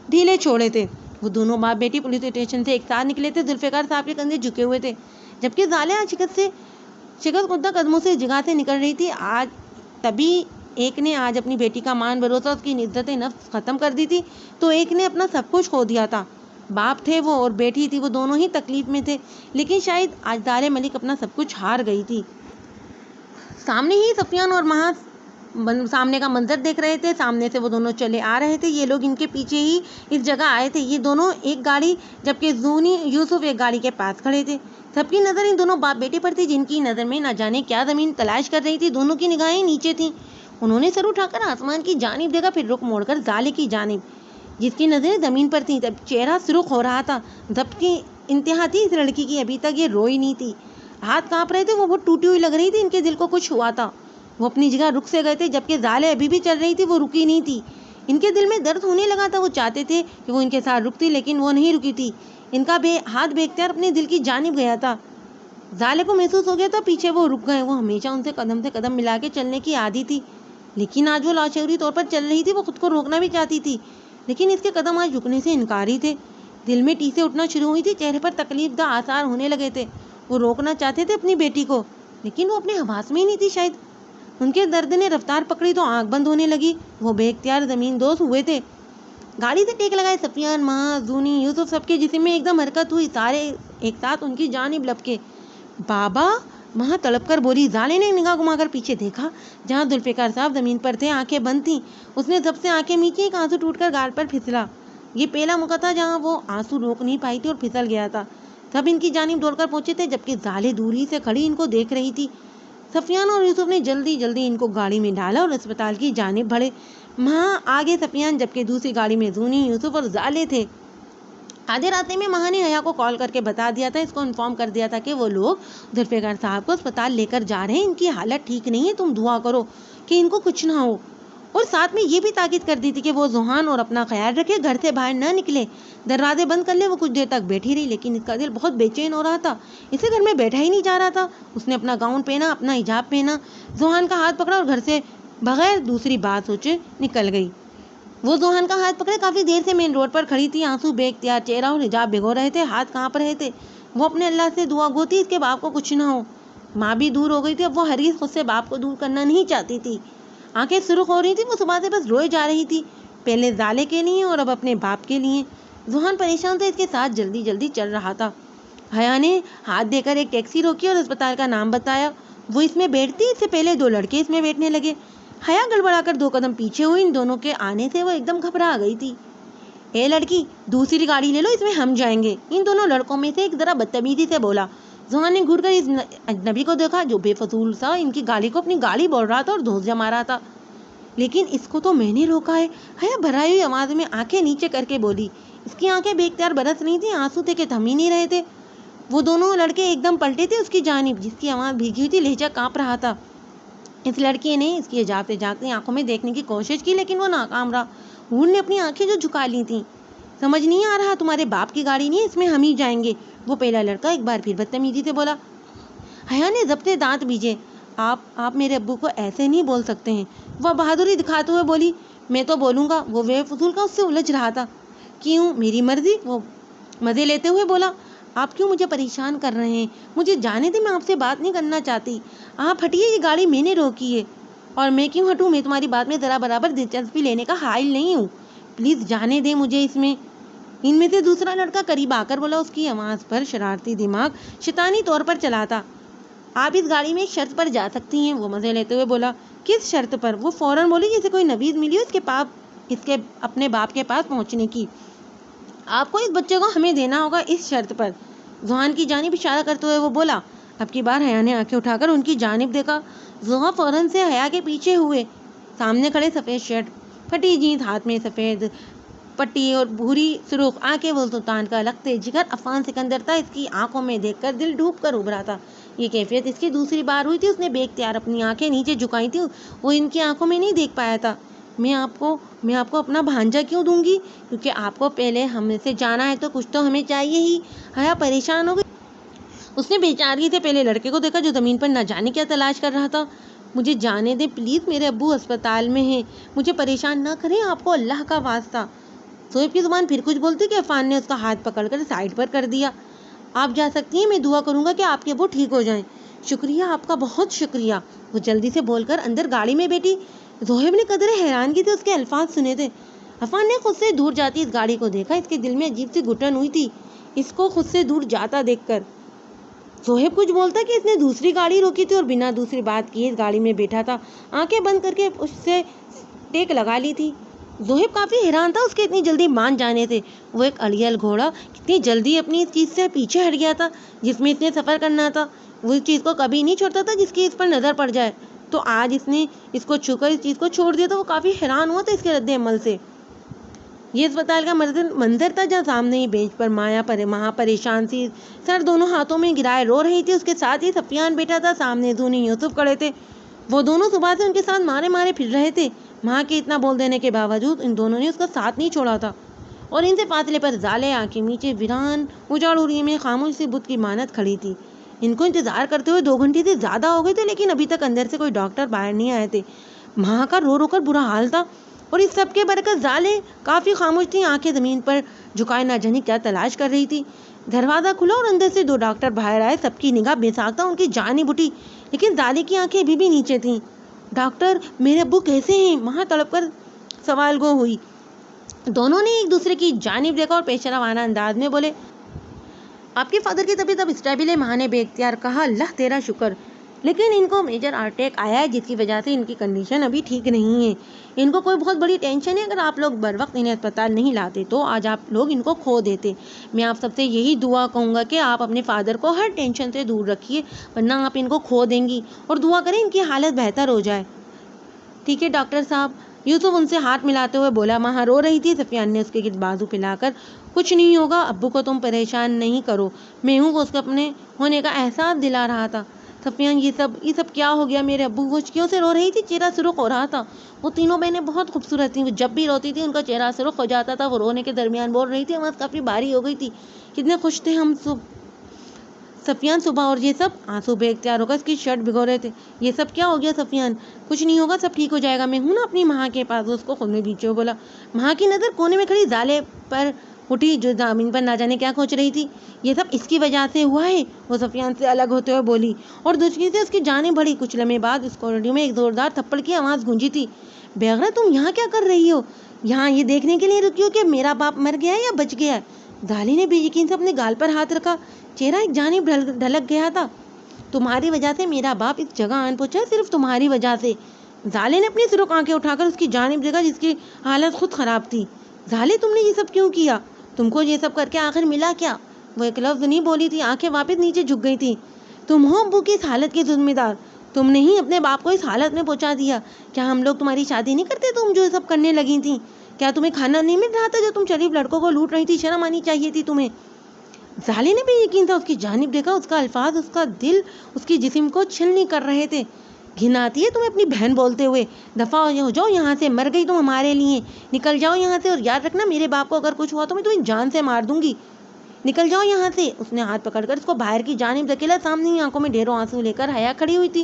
ڈھیلے چھوڑے تھے۔ وہ دونوں باپ بیٹی پولیس اسٹیشن سے ایک ساتھ نکلے تھے، ذوالفقار صاحب کے کندھے جھکے ہوئے تھے، جبکہ زالے آج شکست خوردہ قدموں سے جگہ سے نکل رہی تھی۔ آج تبھی ایک نے آج اپنی بیٹی کا مان بھروسہ، اس کی عزت نفس ختم کر دی تھی، تو ایک نے اپنا سب کچھ کھو دیا تھا۔ باپ تھے وہ اور بیٹی تھی، وہ دونوں ہی تکلیف میں تھے، لیکن شاید آج زالے ملک اپنا سب کچھ ہار گئی تھی۔ سامنے ہی سفیان اور مہا سامنے کا منظر دیکھ رہے تھے، سامنے سے وہ دونوں چلے آ رہے تھے، یہ لوگ ان کے پیچھے ہی اس جگہ آئے تھے، یہ دونوں ایک گاڑی، جبکہ زونی یوسف ایک گاڑی کے پاس کھڑے تھے۔ سب کی نظر ان دونوں باپ بیٹے پر تھی، جن کی نظر میں نہ جانے کیا زمین تلاش کر رہی تھی، دونوں کی نگاہیں نیچے تھیں۔ انہوں نے سر اٹھا کر آسمان کی جانب دیکھا، پھر رخ موڑ کر زالے کی جانب، جس کی نظریں زمین پر تھیں۔ تب چہرہ سرخ ہو رہا تھا، ضبط کی انتہا تھی اس لڑکی کی، ابھی تک یہ روئی نہیں تھی، ہاتھ کانپ رہے تھے، وہ بہت ٹوٹی ہوئی لگ رہی تھی، ان کے دل کو کچھ ہوا تھا، وہ اپنی جگہ رک سے گئے تھے، جبکہ زالے ابھی بھی چل رہی تھی، وہ رکی نہیں تھی، ان کے دل میں درد ہونے لگا تھا، وہ چاہتے تھے کہ وہ ان کے ساتھ رکتی، لیکن وہ نہیں رکی تھی، ان کا ہاتھ بے اختیار اپنے دل کی جانب گیا تھا۔ زالے کو محسوس ہو گیا تھا پیچھے وہ رک گئے، وہ ہمیشہ ان سے قدم ملا کے چلنے کی عادی تھی، لیکن آج وہ لاشعوری طور پر چل رہی تھی، وہ خود کو روکنا بھی چاہتی تھی، لیکن اس کے قدم آج رکنے سے انکاری تھے، دل میں ٹیسیں اٹھنا شروع ہوئی تھی، چہرے پر تکلیف دہ آثار ہونے لگے تھے، وہ روکنا چاہتے تھے اپنی بیٹی کو، لیکن وہ اپنے حواس میں ہی نہیں تھی، شاید ان کے درد نے رفتار پکڑی تو آنکھ بند ہونے لگی، وہ بے اختیار زمین دوز ہوئے تھے۔ گاڑی سے ٹیک لگائے سفیان، مہا، زونی، یوسف، سب کے جسم میں ایک دم حرکت ہوئی، سارے ایک ساتھ ان کی جانب لپکے۔ بابا، مہا تڑپ کر بولی۔ زالے نے نگاہ گھما کر پیچھے دیکھا جہاں ذوالفقار صاحب زمین پر تھے، آنکھیں بند تھیں، اس نے ضبط سے آنکھیں میچی، ایک آنسو ٹوٹ کر گال پر پھسلا، یہ پہلا موقع تھا جہاں وہ آنسو روک نہیں پائی تھی اور پھسل گیا تھا۔ سب ان کی جانب دوڑ کر پہنچے تھے، جبکہ زالے دور ہی سے کھڑی ان کو دیکھ رہی تھی۔ سفیان اور یوسف نے جلدی ان کو گاڑی میں ڈالا اور اسپتال کی جانب بڑھے، مہا آگے سفیان، جبکہ دوسری گاڑی میں زونی، یوسف اور زالے تھے۔ آدھے راستے میں مہا نے حیا کو کال کر کے بتا دیا تھا، اس کو انفارم کر دیا تھا کہ وہ لوگ ذوالفقار صاحب کو اسپتال لے کر جا رہے ہیں، ان کی حالت ٹھیک نہیں ہے، تم دعا کرو کہ ان کو کچھ نہ ہو، اور ساتھ میں یہ بھی تاکید کر دی تھی کہ وہ ذوحان اور اپنا خیال رکھے، گھر سے باہر نہ نکلے، دروازے بند کر لے۔ وہ کچھ دیر تک بیٹھی رہی، لیکن اس کا دل بہت بے چین ہو رہا تھا، اسے گھر میں بیٹھا ہی نہیں جا رہا تھا۔ اس نے اپنا گاؤن پہنا، اپنا حجاب پہنا، ذوحان کا ہاتھ پکڑا اور گھر سے بغیر دوسری بات سوچے نکل گئی۔ وہ ذوحان کا ہاتھ پکڑے کافی دیر سے مین روڈ پر کھڑی تھی، آنسو بے اختیار چہرہ اور حجاب بھگو رہے تھے، ہاتھ کانپ رہے تھے، وہ اپنے اللہ سے دعا گو تھی اس کے باپ کو کچھ نہ ہو۔ ماں بھی دور ہو گئی تھی، اب وہ ہرگز خود سے باپ کو دور کرنا نہیں چاہتی تھی، آنکھیں سرخ ہو رہی تھی، وہ صبح سے بس روئے جا رہی تھی، پہلے زالے کے لیے اور اب اپنے باپ کے لیے۔ ذوحان پریشان تھا، اس کے ساتھ جلدی چل رہا تھا۔ حیا نے ہاتھ دے کر ایک ٹیکسی روکی اور اسپتال کا نام بتایا، وہ اس میں بیٹھتی، اس سے پہلے دو لڑکے اس میں بیٹھنے لگے۔ حیا گڑبڑا کر 2 قدم پیچھے ہوئی، ان دونوں کے آنے سے وہ ایک دم گھبرا گئی تھی۔ اے لڑکی، دوسری گاڑی لے لو، اس میں ہم جائیں گے، ان دونوں لڑکوں میں سے ایک ذرا بدتمیزی سے بولا۔ ذوحان نے گھور کر اس اجنبی کو دیکھا جو بے فضول سا ان کی گاڑی کو اپنی گاڑی بول رہا تھا اور دھوس جما رہا تھا۔ لیکن اس کو تو میں نے روکا ہے، حیا بھرائی ہوئی آواز میں آنکھیں نیچے کر کے بولی، اس کی آنکھیں بے اختیار برس رہی تھیں، آنسو تھے کہ تھم ہی نہیں رہے تھے۔ وہ دونوں لڑکے ایک دم پلٹے تھے اس کی جانب، جس کی آواز بھیگی ہوئی تھی، لہجہ کانپ رہا تھا۔ اس لڑکی نے اس کی حجاب سے جھانکتی آنکھوں میں دیکھنے کی کوشش کی، لیکن وہ ناکام رہا۔ حور نے اپنی آنکھیں جو جھکا لی تھیں، سمجھ نہیں آ رہا، تمہارے باپ کی گاڑی نہیں ہے، اس میں ہم ہی جائیں گے، وہ پہلا لڑکا ایک بار پھر بدتمیزی سے بولا۔ حیا نے ضبط دانت بیجے، آپ میرے ابو کو ایسے نہیں بول سکتے ہیں، وہ بہادری دکھاتے ہوئے بولی، میں تو بولوں گا۔ وہ بے فضول کا اس سے الجھ رہا تھا۔ کیوں؟ میری مرضی، وہ مزے لیتے ہوئے بولا۔ آپ کیوں مجھے پریشان کر رہے ہیں؟ مجھے جانے دیں، میں آپ سے بات نہیں کرنا چاہتی۔ آپ ہٹیے، یہ گاڑی میں نے روکی ہے۔ اور میں کیوں ہٹوں؟ میں تمہاری بات میں ذرا برابر دلچسپی لینے کا حائل نہیں ہوں، پلیز جانے دیں مجھے اس میں۔ ان میں سے دوسرا لڑکا قریب آ کر بولا۔ اس کی آواز پر شرارتی دماغ شیطانی طور پر چلا تھا۔ آپ اس گاڑی میں ایک شرط پر جا سکتی ہیں، وہ مزے لیتے ہوئے بولا۔ کس شرط پر؟ وہ فوراً بولی جیسے کوئی نوید ملی ہو اس کے اپنے باپ کے پاس پہنچنے کی۔ آپ کو اس بچے کو ہمیں دینا ہوگا، اس شرط پر۔ زحان کی جانب اشارہ کرتے ہوئے وہ بولا۔ اب کی بار حیا نے آنکھیں اٹھا کر ان کی جانب دیکھا۔ زحا فوراً سے حیا کے پیچھے ہوئے۔ سامنے کھڑے سفید شرٹ، پھٹی جینس، ہاتھ میں سفید پٹی اور بھوری سرخ آنکھیں، وہ سلطان کا لخت جگر عفان سکندر تھا۔ اس کی آنکھوں میں دیکھ کر دل ڈوب کر ابھرا تھا۔ یہ کیفیت اس کی دوسری بار ہوئی تھی۔ اس نے بے اختیار اپنی آنکھیں نیچے جھکائی تھی، وہ ان کی آنکھوں میں نہیں دیکھ پایا تھا۔ میں آپ کو اپنا بھانجا کیوں دوں گی؟ کیونکہ آپ کو پہلے ہم سے جانا ہے تو کچھ تو ہمیں چاہیے ہی۔ حیا پریشان ہو گئی۔ اس نے بے چارگی سے پہلے لڑکے کو دیکھا جو زمین پر نہ جانے کیا تلاش کر رہا تھا۔ مجھے جانے دیں پلیز، میرے ابو ہسپتال میں ہیں، مجھے پریشان نہ کریں، آپ کو اللہ کا واسطہ۔ صہیب کی زبان پھر کچھ بولتی کہ عفان نے اس کا ہاتھ پکڑ کر سائڈ پر کر دیا۔ آپ جا سکتی ہیں، میں دعا کروں گا کہ آپ کے ابو ٹھیک ہو جائیں۔ شکریہ، آپ کا بہت شکریہ، وہ جلدی سے بول کر اندر گاڑی میں بیٹھی۔ صہیب نے قدرے حیرانگی سے اس کے الفاظ سنے تھے۔ عفان نے خود سے دور جاتی اس گاڑی کو دیکھا۔ اس کے دل میں عجیب سی گھٹن ہوئی تھی اس کو خود سے دور جاتا دیکھ کر۔ صہیب کچھ بولتا کہ اس نے دوسری گاڑی روکی تھی اور بنا دوسری بات کیے اس گاڑی میں بیٹھا تھا، آنکھیں بند کر کے اس سے ٹیک لگا لی تھی۔ صہیب کافی حیران تھا اس کے اتنی جلدی مان جانے سے۔ وہ ایک اڑیل گھوڑا کتنی جلدی اپنی اس چیز سے پیچھے ہٹ گیا تھا جس میں اس نے سفر کرنا تھا۔ وہ اس چیز کو کبھی نہیں چھوڑتا تھا جس کی اس پر نظر پڑ جائے، تو آج اس نے اس کو چھو کر اس چیز کو چھوڑ دیا۔ تو وہ کافی حیران ہوا تھا اس کے رد عمل سے۔ یہ اسپتال کا منظر تھا جہاں سامنے ہی بینچ پر ماں پریشان سی سر دونوں ہاتھوں میں گرائے رو رہی تھی۔ اس کے ساتھ ہی سفیان بیٹھا تھا، سامنے زونی یوسف کھڑے تھے۔ وہ دونوں صبح سے ان کے ساتھ مارے پھر رہے تھے۔ ماں کے اتنا بول دینے کے باوجود ان دونوں نے اس کا ساتھ نہیں چھوڑا تھا۔ اور ان سے فاصلے پر زالے آنکھیں میچے ویران اجاڑ میں خاموش سی بت کی مانت کھڑی تھی۔ ان کو انتظار کرتے ہوئے 2 گھنٹے سے زیادہ ہو گئے تھے، لیکن ابھی تک اندر سے کوئی ڈاکٹر باہر نہیں آئے تھے۔ ماں کا رو کر برا حال تھا اور اس سب کے برکت زالے کافی خاموش تھی، آنکھیں زمین پر جھکائے نہ جانے کیا تلاش کر رہی تھی۔ دروازہ کھلا اور اندر سے 2 ڈاکٹر باہر آئے۔ سب کی نگاہ بے ساختہ ان کی جانب اٹھی، لیکن زالے کی آنکھیں ابھی بھی نیچے تھیں۔ ڈاکٹر، میرے ابو کیسے ہیں؟ ماں تڑپ کر سوال گو ہوئی۔ دونوں نے ایک دوسرے کی جانب دیکھا اور پیشہ روانہ انداز میں بولے، آپ کے فادر کی طبیعت اب اسٹیبل ہے۔ ماں نے بے اختیار کہا، اللہ تیرا شکر، لیکن ان کو میجر ہارٹ اٹیک آیا ہے جس کی وجہ سے ان کی کنڈیشن ابھی ٹھیک نہیں ہے۔ ان کو کوئی بہت بڑی ٹینشن ہے، اگر آپ لوگ بر وقت انہیں اسپتال نہیں لاتے تو آج آپ لوگ ان کو کھو دیتے۔ میں آپ سب سے یہی دعا کہوں گا کہ آپ اپنے فادر کو ہر ٹینشن سے دور رکھیے، ورنہ آپ ان کو کھو دیں گی، اور دعا کریں ان کی حالت بہتر ہو جائے۔ ٹھیک ہے ڈاکٹر صاحب، یوسف ان سے ہاتھ ملاتے ہوئے بولا۔ ماں رو رہی تھی۔ سفیان نے اس کے گرد بازو پھیلا کر، کچھ نہیں ہوگا، ابو کو تم پریشان نہیں کرو، میں ہوں۔ وہ اس کو اپنے ہونے کا احساس دلا رہا تھا۔ سفیان، یہ سب کیا ہو گیا؟ میرے ابو؟ وہ کیوں سے رو رہی تھی؟ چہرہ سرخ ہو رہا تھا۔ وہ تینوں بہنیں بہت خوبصورت تھیں، وہ جب بھی روتی تھی ان کا چہرہ سرخ ہو جاتا تھا۔ وہ رونے کے درمیان بول رہی تھی، آواز کافی بھاری ہو گئی تھی، کتنے خوش تھے ہم سب۔ سفیان، صبح اور یہ سب؟ آنسو بے اختیار ہو کر اس کی شرٹ بھگو رہے تھے۔ یہ سب کیا ہو گیا سفیان؟ کچھ نہیں ہوگا، سب ٹھیک ہو جائے گا، میں ہوں نا اپنی ماں کے پاس۔ وہ اس کو خود میں بیچے بولا۔ ماں کی نظر کونے میں کھڑی زالے پر اٹھی جو زمین پر نہ جانے کیا کھوچ رہی تھی۔ یہ سب اس کی وجہ سے ہوا ہے، وہ سفیان سے الگ ہوتے ہوئے بولی اور دچکی سے اس کی جانب بڑھی۔ کچھ لمحے بعد اس کوریڈور میں ایک زوردار تھپڑ کی آواز گونجی تھی۔ بے غیرت، تم یہاں کیا کر رہی ہو؟ یہاں یہ دیکھنے کے لیے رکی ہو کہ میرا باپ مر گیا ہے یا بچ گیا ہے؟ زالی نے بے یقین سے اپنے گال پر ہاتھ رکھا، چہرہ ایک جانب ڈھلک گیا تھا۔ تمہاری وجہ سے میرا باپ اس جگہ آن پہنچا، صرف تمہاری وجہ سے۔ زالے نے اپنی سرخ آنکھیں اٹھا کر اس کی جانب دیکھا جس کی حالت خود خراب تھی۔ زالے، تم نے یہ سب کیوں کیا؟ تم کو یہ سب کر کے آخر ملا کیا؟ وہ ایک لفظ نہیں بولی تھی، آنکھیں واپس نیچے جھک گئی تھی۔ تم ہو ابو کی اس حالت کی ذمہ دار، تم نے ہی اپنے باپ کو اس حالت میں پہنچا دیا۔ کیا ہم لوگ تمہاری شادی نہیں کرتے تم جو سب کرنے لگی تھی؟ کیا تمہیں کھانا نہیں مل رہا تھا جو تم شریف لڑکوں کو لوٹ رہی تھی؟ شرم آنی چاہیے تھی تمہیں۔ زالے نے بے یقین تھا اس کی جانب دیکھا، اس کا الفاظ اس کا دل اس کی جسم کو چھلنی کر رہے تھے۔ گھن آتی ہے تمہیں اپنی بہن بولتے ہوئے، دفع ہو جاؤ یہاں سے، مر گئی تم ہمارے لیے، نکل جاؤ یہاں سے، اور یاد رکھنا میرے باپ کو اگر کچھ ہوا تو میں تمہیں جان سے مار دوں گی، نکل جاؤ یہاں سے۔ اس نے ہاتھ پکڑ کر اس کو باہر کی جانب دھکیلا۔ سامنے ہی آنکھوں میں ڈھیروں آنسو لے کر حیا کھڑی ہوئی تھی۔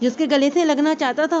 جو اس کے گلے سے لگنا چاہتا تھا.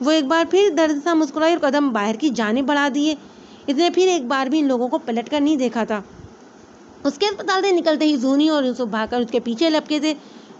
وہ ایک بار پھر درد سا مسکرائی اور قدم باہر کی جانب بڑھا دیے. اس نے پھر ایک بار بھی ان لوگوں کو پلٹ کر نہیں دیکھا تھا. اس کے اسپتال سے نکلتے ہی زونی اور یوسف بھاگ کر اس کے پیچھے لپکے تھے.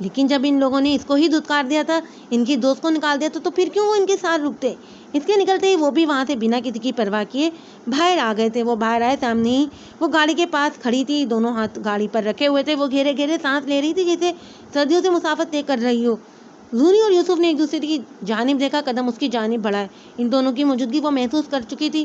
لیکن جب ان لوگوں نے اس کو ہی دھتکار دیا تھا، ان کی دوست کو نکال دیا تھا، تو پھر کیوں وہ ان کے ساتھ رکتے؟ اس کے نکلتے ہی وہ بھی وہاں سے بنا کسی کی پرواہ کیے باہر آ گئے تھے. وہ باہر آئے، سامنے ہی وہ گاڑی کے پاس کھڑی تھی. دونوں ہاتھ گاڑی پر رکھے ہوئے تھے. وہ گھیرے گھیرے سانس لے رہی تھی جیسے سردیوں سے مسافت طے کر رہی ہو. زونی اور یوسف نے ایک دوسرے کی جانب دیکھا. قدم اس کی جانب بڑھائے. ان دونوں کی موجودگی وہ محسوس کر چکی تھی.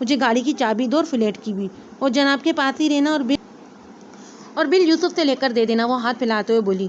مجھے گاڑی کی چابی دو اور فلیٹ کی بھی، اور جناب کے پاس ہی رہنا، اور بل یوسف سے لے کر دے دینا. وہ ہاتھ پھیلاتے ہوئے بولی.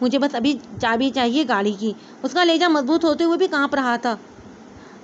مجھے بس ابھی چابی چاہیے گاڑی کی. اس کا لہجہ مضبوط ہوتے ہوئے بھی کانپ رہا تھا.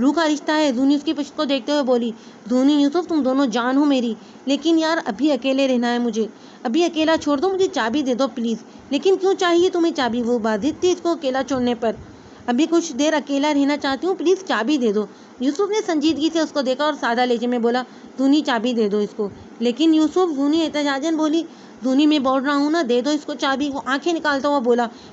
روح کا رشتہ ہے. زونی اس کی پشت کو دیکھتے ہوئے بولی. زونی، یوسف، تم دونوں جان ہو میری، لیکن یار ابھی اکیلے رہنا ہے مجھے، ابھی اکیلا چھوڑ دو، مجھے چابی دے دو پلیز. لیکن کیوں چاہیے تمہیں چابی؟ وہ بازد تھی اس کو اکیلا چھوڑنے پر. ابھی کچھ دیر اکیلا رہنا چاہتی ہوں، پلیز چابی دے دو. یوسف نے سنجیدگی سے اس کو دیکھا اور سادہ لہجے میں بولا، زونی چابی دے دو اس کو. لیکن یوسف، زونی احتجاجاً بولی. زونی، میں بول رہا ہوں نا، دے دو اس کو چابی. وہ آنکھیں نکالتا ہوا بولا،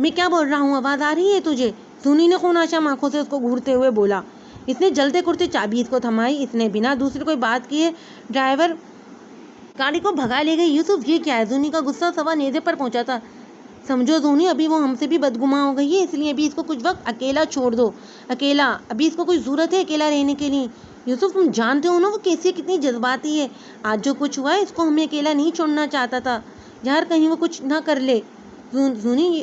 میں کیا بول رہا ہوں، آواز آ رہی ہے تجھے؟ زونی نے خوناشام آنکھوں سے اس کو گھورتے ہوئے بولا. اس نے جلتے کرتے چابی اس کو تھمائی. اس نے بنا دوسرے کوئی بات کیے ڈرائیور گاڑی کو بھگا لے گئی. یوسف، یہ کیا ہے؟ زونی کا غصہ سوا نیزے پر پہنچا تھا. سمجھو زونی، ابھی وہ ہم سے بھی بدگماں ہو گئی ہے، اس لیے ابھی اس کو کچھ وقت اکیلا چھوڑ دو. اکیلا؟ ابھی اس کو کوئی ضرورت ہے اکیلا رہنے کے لیے؟ یوسف، تم جانتے ہو نا وہ کیسی کتنی جذباتی ہے. آج جو کچھ ہوا ہے، اس کو ہمیں اکیلا نہیں چھوڑنا چاہتا تھا. یار کہیں وہ کچھ نہ کر لے. زونی،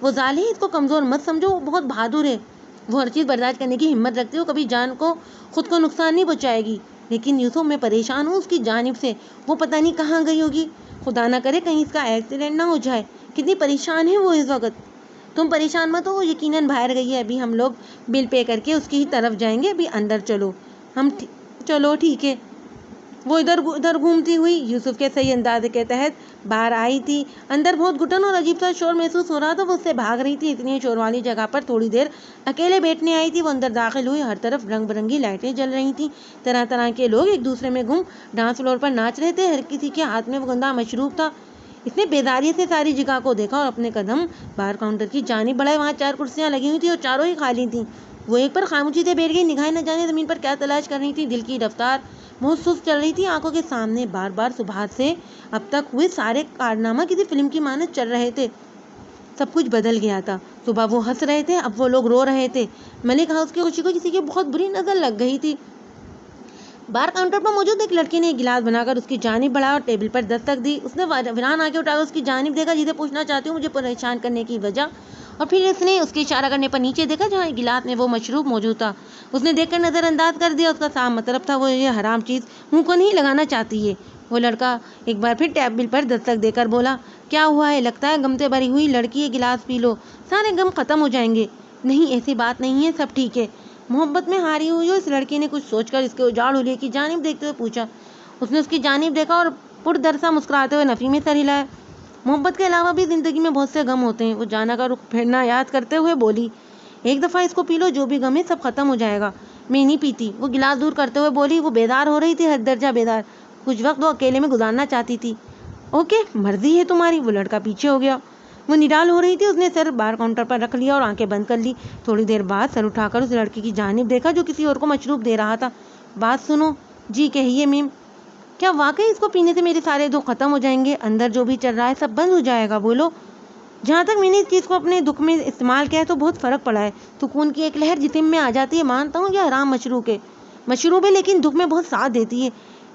وہ ذالے ہے، اس کو کمزور مت سمجھو، وہ بہت بہادر ہے. وہ ہر چیز برداشت کرنے کی ہمت رکھتی ہے. وہ کبھی جان کو خود کو نقصان نہیں پہنچائے گی. لیکن یوسف، میں پریشان ہوں اس کی جانب سے. وہ پتہ نہیں کہاں گئی ہوگی. خدا نہ کرے کہیں اس کا ایکسیڈنٹ نہ ہو جائے. کتنی پریشان ہے وہ اس وقت. تم پریشان مت ہو، وہ یقیناً باہر گئی ہے. ابھی ہم لوگ بل پے کر کے اس کی ہی طرف جائیں گے. ابھی اندر چلو. چلو ٹھیک ہے. وہ ادھر ادھر گھومتی ہوئی یوسف کے صحیح اندازے کے تحت باہر آئی تھی. اندر بہت گھٹن اور عجیب سا شور محسوس ہو رہا تھا. وہ اس سے بھاگ رہی تھی. اتنی شور والی جگہ پر تھوڑی دیر اکیلے بیٹھنے آئی تھی. وہ اندر داخل ہوئی. ہر طرف رنگ برنگی لائٹیں جل رہی تھیں. طرح طرح کے لوگ ایک دوسرے میں گم ڈانس فلور پر ناچ رہے تھے. ہر کسی کے ہاتھ میں وہ گندا مشروب تھا. اس نے بیداری سے ساری جگہ کو دیکھا اور اپنے قدم بار کاؤنٹر کی جانب بڑھائے. وہاں 4 کرسیاں لگی ہوئی تھیں اور چاروں ہی خالی تھیں. وہ ایک پر خاموشی سے بیٹھ گئی. نگاہیں نہ جانے زمین پر کیا تلاش کر رہی تھی. دل کی رفتار بہت سست چل رہی تھی. آنکھوں کے سامنے بار بار صبح سے اب تک ہوئے سارے کارنامہ کسی فلم کی مانند چل رہے تھے. سب کچھ بدل گیا تھا. صبح وہ ہنس رہے تھے، اب وہ لوگ رو رہے تھے. ملک ہاؤس کی خوشی کو کسی کی بہت بری نظر لگ گئی تھی. بار کاؤنٹر پر موجود ایک لڑکی نے ایک گلاس بنا کر اس کی جانب بڑھایا اور ٹیبل پر دستک دی. اس نے ویران آنکھیں اٹھا کر اس کی جانب دیکھا. جسے پوچھنا چاہتی ہوں مجھے پریشان کرنے کی وجہ. اور پھر اس نے اس کے اشارہ کرنے پر نیچے دیکھا جہاں ایک گلاس میں وہ مشروب موجود تھا. اس نے دیکھ کر نظر انداز کر دیا. اس کا صاف مطلب تھا وہ یہ حرام چیز منہ کو نہیں لگانا چاہتی ہے. وہ لڑکا ایک بار پھر ٹیبل پر دستک دے کر بولا، کیا ہوا ہے؟ لگتا ہے غم سے بھری ہوئی لڑکی ہے. گلاس پی لو، سارے غم ختم ہو جائیں گے. نہیں، ایسی بات نہیں ہے، سب ٹھیک ہے. محبت میں ہاری ہوئی ہو؟ اس لڑکی نے کچھ سوچ کر اس کے اجاڑ حلیے کی جانب دیکھتے ہوئے پوچھا. اس نے اس کی جانب دیکھا اور پردرسا مسکراتے ہوئے نفی میں سر ہلایا. محبت کے علاوہ بھی زندگی میں بہت سے غم ہوتے ہیں. وہ جانا کا رخ پھیرنا یاد کرتے ہوئے بولی. ایک دفعہ اس کو پی لو، جو بھی غم ہے سب ختم ہو جائے گا. میں نہیں پیتی. وہ گلاس دور کرتے ہوئے بولی. وہ بیدار ہو رہی تھی، حد درجہ بیدار. کچھ وقت وہ اکیلے میں گزارنا چاہتی تھی. اوکے، مرضی ہے تمہاری. وہ لڑکا پیچھے ہو گیا. وہ نڈال ہو رہی تھی. اس نے سر بار کاؤنٹر پر رکھ لیا اور آنکھیں بند کر لی. تھوڑی دیر بعد سر اٹھا کر اس لڑکی کی جانب دیکھا جو کسی اور کو مشروب دے رہا تھا. بات سنو. جی کہیے میم. کیا واقعی اس کو پینے سے میرے سارے دکھ ختم ہو جائیں گے؟ اندر جو بھی چل رہا ہے سب بند ہو جائے گا. بولو. جہاں تک میں نے اس چیز کو اپنے دکھ میں استعمال کیا ہے تو بہت فرق پڑا ہے. سکون کی ایک لہر جسم میں آ جاتی ہے. مانتا ہوں یہ حرام مشروب ہے، لیکن دکھ میں بہت ساتھ دیتی ہے.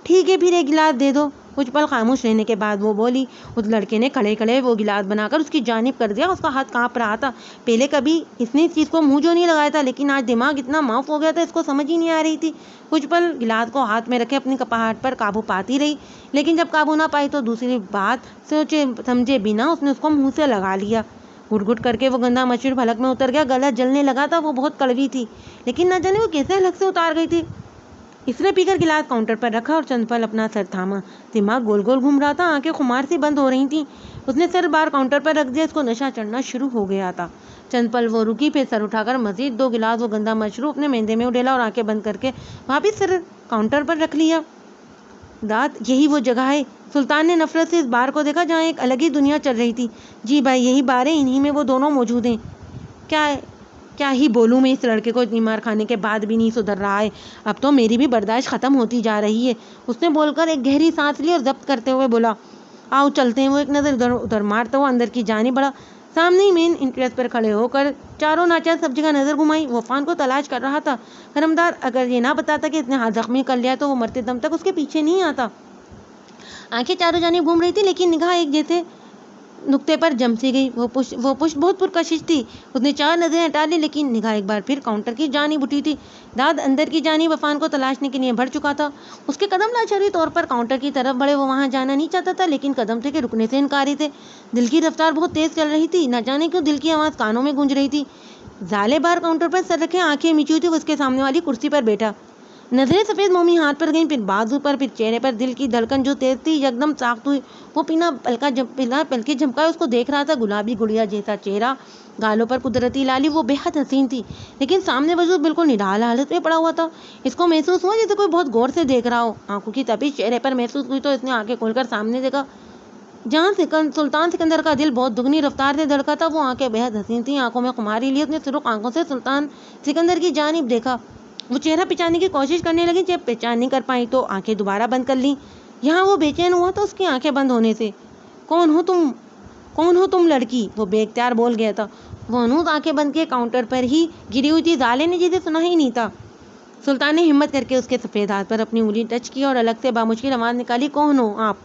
ٹھیک ہے، پھر ایک گلاس دے دو. کچھ پل خاموش رہنے کے بعد وہ بولی۔ اس لڑکے نے کھڑے کھڑے وہ گلاس بنا کر اس کی جانب کر دیا۔ اس کا ہاتھ کانپ رہا تھا۔ پہلے کبھی اس نے اس چیز کو منہ جو نہیں لگایا تھا، لیکن آج دماغ اتنا معاف ہو گیا تھا، اس کو سمجھ ہی نہیں آ رہی تھی۔ کچھ پل گلاس کو ہاتھ میں رکھے اپنی کپاہٹ پر قابو پاتی رہی، لیکن جب قابو نہ پائی تو دوسری بات سوچے سمجھے بنا اس نے اس کو منہ سے لگا لیا۔ گھٹ گھٹ کر کے وہ گندا مشروب حلق میں اتر گیا۔ گلا جلنے لگا تھا۔ وہ بہت کڑوی تھی، لیکن نہ جانے وہ کیسے حلق سے اتار گئی تھی۔ اس نے پی کر گلاس کاؤنٹر پر رکھا اور چند پل اپنا سر تھاما۔ دماغ گول گول گھوم رہا تھا، آنکھیں خمار سی بند ہو رہی تھیں۔ اس نے سر بار کاؤنٹر پر رکھ دیا۔ اس کو نشہ چڑھنا شروع ہو گیا تھا۔ چند پل وہ رکی، پھر سر اٹھا کر مزید 2 گلاس وہ گندا مشروب اپنے میندے میں اڈیلا اور آنکھیں بند کر کے واپس سر کاؤنٹر پر رکھ لیا۔ داد یہی وہ جگہ ہے۔ سلطان نے نفرت سے اس بار کو دیکھا جہاں ایک الگ ہی دنیا چل رہی تھی۔ جی بھائی یہی بار ہے، انہی میں وہ دونوں موجود ہیں۔ کیا ہی بولوں میں، اس لڑکے کو اتنی مار کھانے کے بعد بھی نہیں سدھر رہا ہے۔ اب تو میری بھی برداشت ختم ہوتی جا رہی ہے۔ اس نے بول کر ایک گہری سانس لی اور ضبط کرتے ہوئے بولا، آؤ چلتے ہیں۔ وہ ایک نظر ادھر ادھر مارتا ہوا اندر کی جانب بڑھا۔ سامنے ہی مین انٹریس پر کھڑے ہو کر چاروں ناچار سب جگہ نظر گھمائی۔ وہ عفان کو تلاش کر رہا تھا۔ حرمدار اگر یہ نہ بتاتا کہ اس نے ہاتھ زخمی کر لیا تو وہ مرتے دم تک اس کے پیچھے نہیں آتا۔ آنکھیں چاروں جانب گھوم رہی تھی، لیکن نگاہ ایک جیسے نقطے پر جم سی گئی۔ وہ پشت بہت پرکشش تھی۔ اس نے 4 نظریں ہٹا لی، لیکن نگاہ ایک بار پھر کاؤنٹر کی جانب اٹھی تھی۔ داد اندر کی جانب عفان کو تلاشنے کے لیے بڑھ چکا تھا۔ اس کے قدم لاچاری طور پر کاؤنٹر کی طرف بڑھے۔ وہ وہاں جانا نہیں چاہتا تھا، لیکن قدم تھے کہ رکنے سے انکاری تھے۔ دل کی رفتار بہت تیز چل رہی تھی۔ نہ جانے کیوں دل کی آواز کانوں میں گونج رہی تھی۔ زالے بار کاؤنٹر پر سر رکھے آنکھیں میچی ہوئی تھی۔ وہ اس کے سامنے والی کرسی پر بیٹھا۔ نظریں سفید مومی ہاتھ پر گئیں، پھر بازو پر، پھر چہرے پر۔ دل کی دھڑکن جو تیز تھی یکدم ساخت ہوئی۔ وہ پینا پلکیں جھمکائے اس کو دیکھ رہا تھا۔ گلابی گڑیا جیسا چہرہ، گالوں پر قدرتی لالی، وہ بے حد حسین تھی، لیکن سامنے وجود بالکل نڈال حالت میں پڑا ہوا تھا۔ اس کو محسوس ہوا جیسے کوئی بہت غور سے دیکھ رہا ہو۔ آنکھوں کی تپش چہرے پر محسوس ہوئی تو اس نے آنکھیں کھول کر سامنے دیکھا۔ جہاں سلطان سکندر کا دل بہت دگنی رفتار سے دھڑکا تھا، وہ آنکھیں بے حد حسین تھیں۔ آنکھوں میں خماری لی اس نے سرخ آنکھوں سے سلطان سکندر کی جانب دیکھا۔ وہ چہرہ پہچاننے کی کوشش کرنے لگی۔ جب پہچان نہیں کر پائی تو آنکھیں دوبارہ بند کر لیں۔ یہاں وہ بے چین ہوا تو اس کی آنکھیں بند ہونے سے۔ کون ہو تم لڑکی؟ وہ بے اختیار بول گیا تھا۔ وہ ہنوز آنکھیں بند کیے کاؤنٹر پر ہی گری ہوئی تھی۔ زالے نے جسے سنا ہی نہیں تھا۔ سلطان نے ہمت کر کے اس کے سفید ہاتھ پر اپنی انگلی ٹچ کی اور الگ سے بامشکل آواز نکالی، کون ہو آپ؟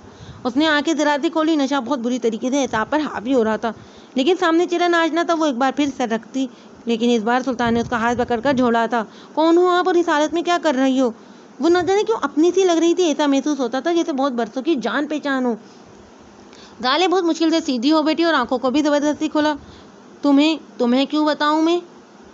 اس نے آنکھیں ذرا سی کھولی۔ نشہ بہت بری طریقے سے اعصاب پر حاوی ہو رہا تھا، لیکن سامنے چہرہ ناچنا تھا۔ وہ ایک بار پھر سر رکھتی، لیکن اس بار سلطان نے اس کا ہاتھ پکڑ کر جھولا تھا۔ کون ہو آپ اور اس حالت میں کیا کر رہی ہو؟ وہ نہ جانے کیوں اپنی سی لگ رہی تھی۔ ایسا محسوس ہوتا تھا جیسے بہت برسوں کی جان پہچان ہو۔ زالے بہت مشکل سے سیدھی ہو بیٹھی اور آنکھوں کو بھی زبردستی کھولا۔ تمہیں کیوں بتاؤں میں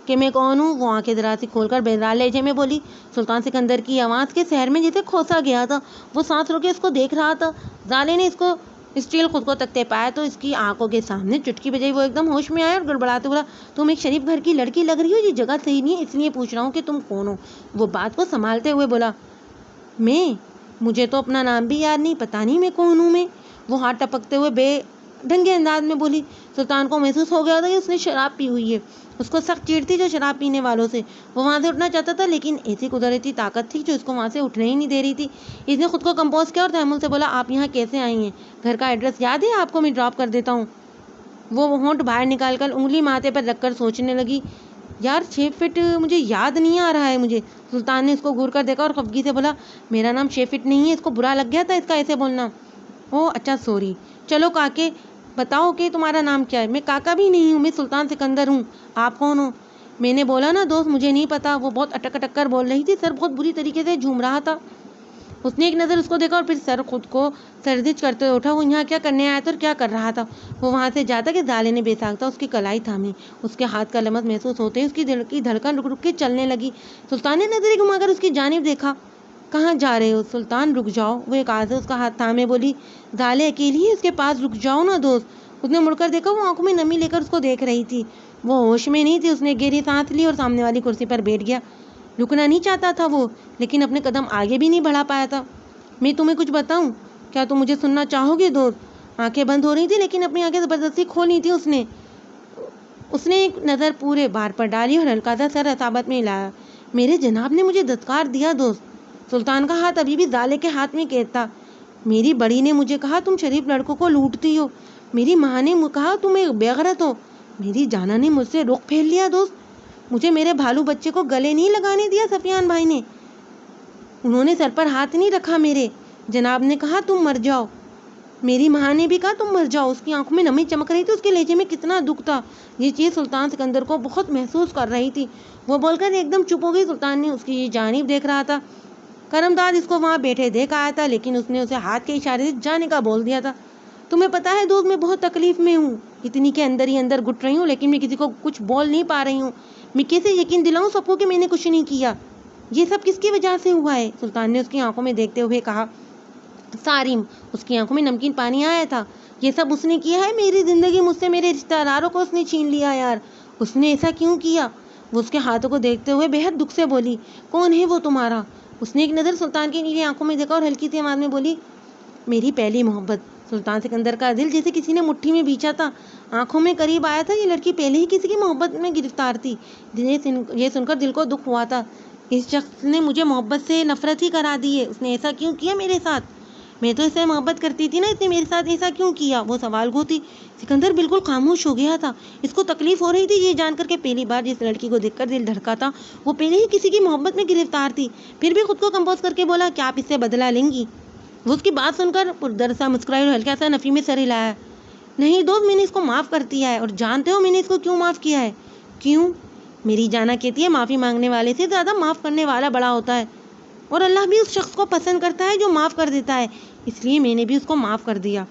کہ میں کون ہوں؟ وہ آنکھیں ذرا سی کھول کر بیزار لہجے میں بولی۔ سلطان سکندر کی آواز کے سحر میں جیسے کھوسا گیا تھا۔ وہ سانس روکے اس کو دیکھ رہا تھا۔ زالے نے اس کو اسٹیل خود کو تکتے پایا تو اس کی آنکھوں کے سامنے چٹکی بجائی۔ وہ ایک دم ہوش میں آیا اور گڑبڑاتے بولا، تم ایک شریف گھر کی لڑکی لگ رہی ہو، یہ جگہ صحیح نہیں ہے، اس لیے پوچھ رہا ہوں کہ تم کون ہو۔ وہ بات کو سنبھالتے ہوئے بولا، مجھے تو اپنا نام بھی یاد نہیں، پتہ نہیں میں کون ہوں میں۔ وہ ہاتھ ٹپکتے ہوئے بے ڈھنگے انداز میں بولی۔ سلطان کو محسوس ہو گیا تھا کہ اس نے شراب پی ہوئی ہے۔ اس کو سخت چیڑ تھی جو شراب پینے والوں سے۔ وہ وہاں سے اٹھنا چاہتا تھا، لیکن ایسی قدرتی طاقت تھی جو اس کو وہاں سے اٹھنے ہی نہیں دے رہی تھی۔ اس نے خود کو کمپوز کیا اور تحمل سے بولا، آپ یہاں کیسے آئی ہیں؟ گھر کا ایڈریس یاد ہے آپ کو؟ میں ڈراپ کر دیتا ہوں۔ وہ ہونٹ باہر نکال کر انگلی ماتھے پر رکھ کر سوچنے لگی، یار 6 فٹ مجھے یاد نہیں آ رہا ہے مجھے۔ سلطان نے اس کو گھور کر دیکھا اور خفگی سے بولا، میرا نام 6 فٹ نہیں ہے۔ اس کو برا لگ گیا تھا اس کا ایسے بولنا۔ اوہ اچھا سوری، چلو کاکے بتاؤ کہ تمہارا نام کیا ہے؟ میں کاکا بھی نہیں ہوں، میں سلطان سکندر ہوں۔ آپ کون ہو؟ میں نے بولا نا دوست، مجھے نہیں پتا۔ وہ بہت اٹک اٹک کر بول رہی تھی، سر بہت بری طریقے سے جھوم رہا تھا۔ اس نے ایک نظر اس کو دیکھا اور پھر سر خود کو سرزش کرتے ہوئے اٹھا۔ وہ یہاں کیا کرنے آیا تھا اور کیا کر رہا تھا؟ وہ وہاں سے جاتا کہ زالے نے بے ساختہ اس کی کلائی تھامی۔ اس کے ہاتھ کا لمس محسوس ہوتے ہی اس کی دل کی دھڑکن رک رک کے چلنے لگی۔ سلطان نے نظریں گھما کر اس کی جانب دیکھا۔ کہاں جا رہے ہو؟ سلطان رک جاؤ، وہ ایک آواز سے اس کا ہاتھ تھامے بولی۔ زالے اکیلی ہے اس کے پاس، رک جاؤ نا دوست۔ اس نے مڑ کر دیکھا، وہ آنکھوں میں نمی لے کر اس کو دیکھ رہی تھی۔ وہ ہوش میں نہیں تھی۔ اس نے گہری سانس لی اور سامنے والی کرسی پر بیٹھ گیا۔ رکنا نہیں چاہتا تھا وہ، لیکن اپنے قدم آگے بھی نہیں بڑھا پایا تھا۔ میں تمہیں کچھ بتاؤں؟ کیا تم مجھے سننا چاہو گے دوست؟ آنکھیں بند ہو رہی تھی، لیکن اپنی آنکھیں زبردستی کھولی تھی اس نے ایک نظر پورے بار پر ڈالی اور ہلکا سا سر اصابت میں ہلایا۔ میرے جناب نے مجھے دھتکار دیا دوست۔ سلطان کا ہاتھ ابھی بھی زالے کے ہاتھ میں قید تھا۔ میری بڑی نے مجھے کہا تم شریف لڑکوں کو لوٹتی ہو۔ میری ماں نے کہا تم ایک بے غیرت ہو۔ میری جانا نے مجھ سے رخ پھیر لیا دوست۔ مجھے میرے بھالو بچے کو گلے نہیں لگانے دیا سفیان بھائی نے۔ انہوں نے سر پر ہاتھ نہیں رکھا میرے۔ جناب نے کہا تم مر جاؤ۔ میری ماں نے بھی کہا تم مر جاؤ۔ اس کی آنکھوں میں نمی چمک رہی تھی، اس کے لہجے میں کتنا دکھ تھا، یہ چیز سلطان سکندر کو بہت محسوس کر رہی تھی۔ وہ بول کر ایک دم چپ ہو گئی۔ سلطان نے اس کی جانب دیکھ رہا تھا۔ کرمداد اس کو وہاں بیٹھے دیکھ آیا تھا، لیکن اس نے اسے ہاتھ کے اشارے سے جانے کا بول دیا تھا۔ تمہیں پتا ہے دوست، میں بہت تکلیف میں ہوں، اتنی کے اندر ہی اندر گھٹ رہی ہوں، لیکن میں کسی کو کچھ بول نہیں پا رہی ہوں۔ میں کیسے یقین دلاؤں سب کو کہ میں نے کچھ نہیں کیا؟ یہ سب کس کی وجہ سے ہوا ہے؟ سلطان نے اس کی آنکھوں میں دیکھتے ہوئے کہا۔ سارم، اس کی آنکھوں میں نمکین پانی آیا تھا۔ یہ سب اس نے کیا ہے، میری زندگی مجھ سے، میرے رشتہ داروں کو اس نے چھین لیا یار۔ اس نے ایسا کیوں کیا؟ وہ اس کے ہاتھوں کو دیکھتے ہوئے بے حد دکھ سے بولی۔ کون ہے وہ تمہارا؟ اس نے ایک نظر سلطان کی نیلی آنکھوں میں دیکھا اور ہلکی سی آواز میں بولی، میری پہلی محبت۔ سلطان سکندر کا دل جیسے کسی نے مٹھی میں بیچا تھا، آنکھوں میں قریب آیا تھا۔ یہ لڑکی پہلے ہی کسی کی محبت میں گرفتار تھی۔ یہ سن کر دل کو دکھ ہوا تھا۔ اس شخص نے مجھے محبت سے نفرت ہی کرا دی ہے۔ اس نے ایسا کیوں کیا میرے ساتھ؟ میں تو اس سے محبت کرتی تھی نا، اس نے میرے ساتھ ایسا کیوں کیا؟ وہ سوال گو تھی۔ سکندر بالکل خاموش ہو گیا تھا۔ اس کو تکلیف ہو رہی تھی یہ جان کر کے پہلی بار جس لڑکی کو دیکھ کر دل دھڑکا تھا وہ پہلے ہی کسی کی محبت میں گرفتار تھی۔ پھر بھی خود کو کمپوز کر کے بولا، کیا آپ اس سے بدلہ لیں گی؟ وہ اس کی بات سن کر پردرد سا مسکرائی اور ہلکا سا نفی میں سر ہلایا۔ نہیں دوست، میں نے اس کو معاف کر دیا ہے، اور جانتے ہو میں نے اس کو کیوں معاف کیا ہے؟ کیوں؟ میری جانا کہتی ہے معافی مانگنے والے سے زیادہ معاف کرنے والا بڑا ہوتا ہے، اور اللہ بھی اس شخص کو پسند کرتا ہے جو معاف کر دیتا ہے، اس لیے میں نے بھی اس کو معاف کر دیا۔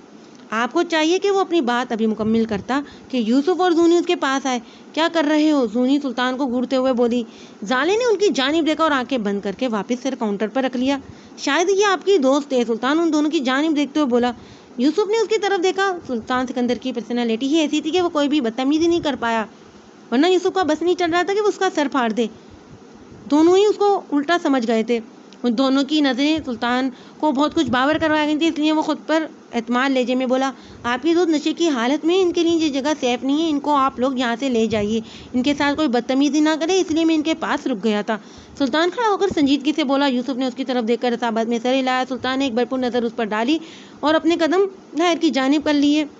آپ کو چاہیے کہ وہ اپنی بات ابھی مکمل کرتا کہ یوسف اور زونی اس کے پاس آئے۔ کیا کر رہے ہو؟ زونی سلطان کو گھورتے ہوئے بولی۔ زالے نے ان کی جانب دیکھا اور آنکھیں بند کر کے واپس سر کاؤنٹر پر رکھ لیا۔ شاید یہ آپ کی دوست ہے، سلطان ان دونوں کی جانب دیکھتے ہوئے بولا۔ یوسف نے اس کی طرف دیکھا۔ سلطان سکندر کی پرسنالٹی ہی ایسی تھی کہ وہ کوئی بھی بدتمیزی نہیں کر پایا، ورنہ یوسف کا بس نہیں چل رہا تھا کہ وہ اس کا سر پھاڑ دے۔ دونوں ہی اس کو الٹا سمجھ گئے تھے۔ ان دونوں کی نظریں سلطان کو بہت کچھ باور کروا گئی تھی، اس لیے وہ خود پر اعتماد لہجے میں بولا، آپ کی دوست نشے کی حالت میں، ان کے لیے یہ جگہ سیف نہیں ہے، ان کو آپ لوگ یہاں سے لے جائیے، ان کے ساتھ کوئی بدتمیزی نہ کرے، اس لیے میں ان کے پاس رک گیا تھا۔ سلطان کھڑا ہو کر سنجیدگی سے بولا۔ یوسف نے اس کی طرف دیکھ کر رسابت میں سر ہلایا۔ سلطان نے ایک بھرپور نظر اس پر ڈالی اور اپنے قدم باہر کی جانب کر لیے۔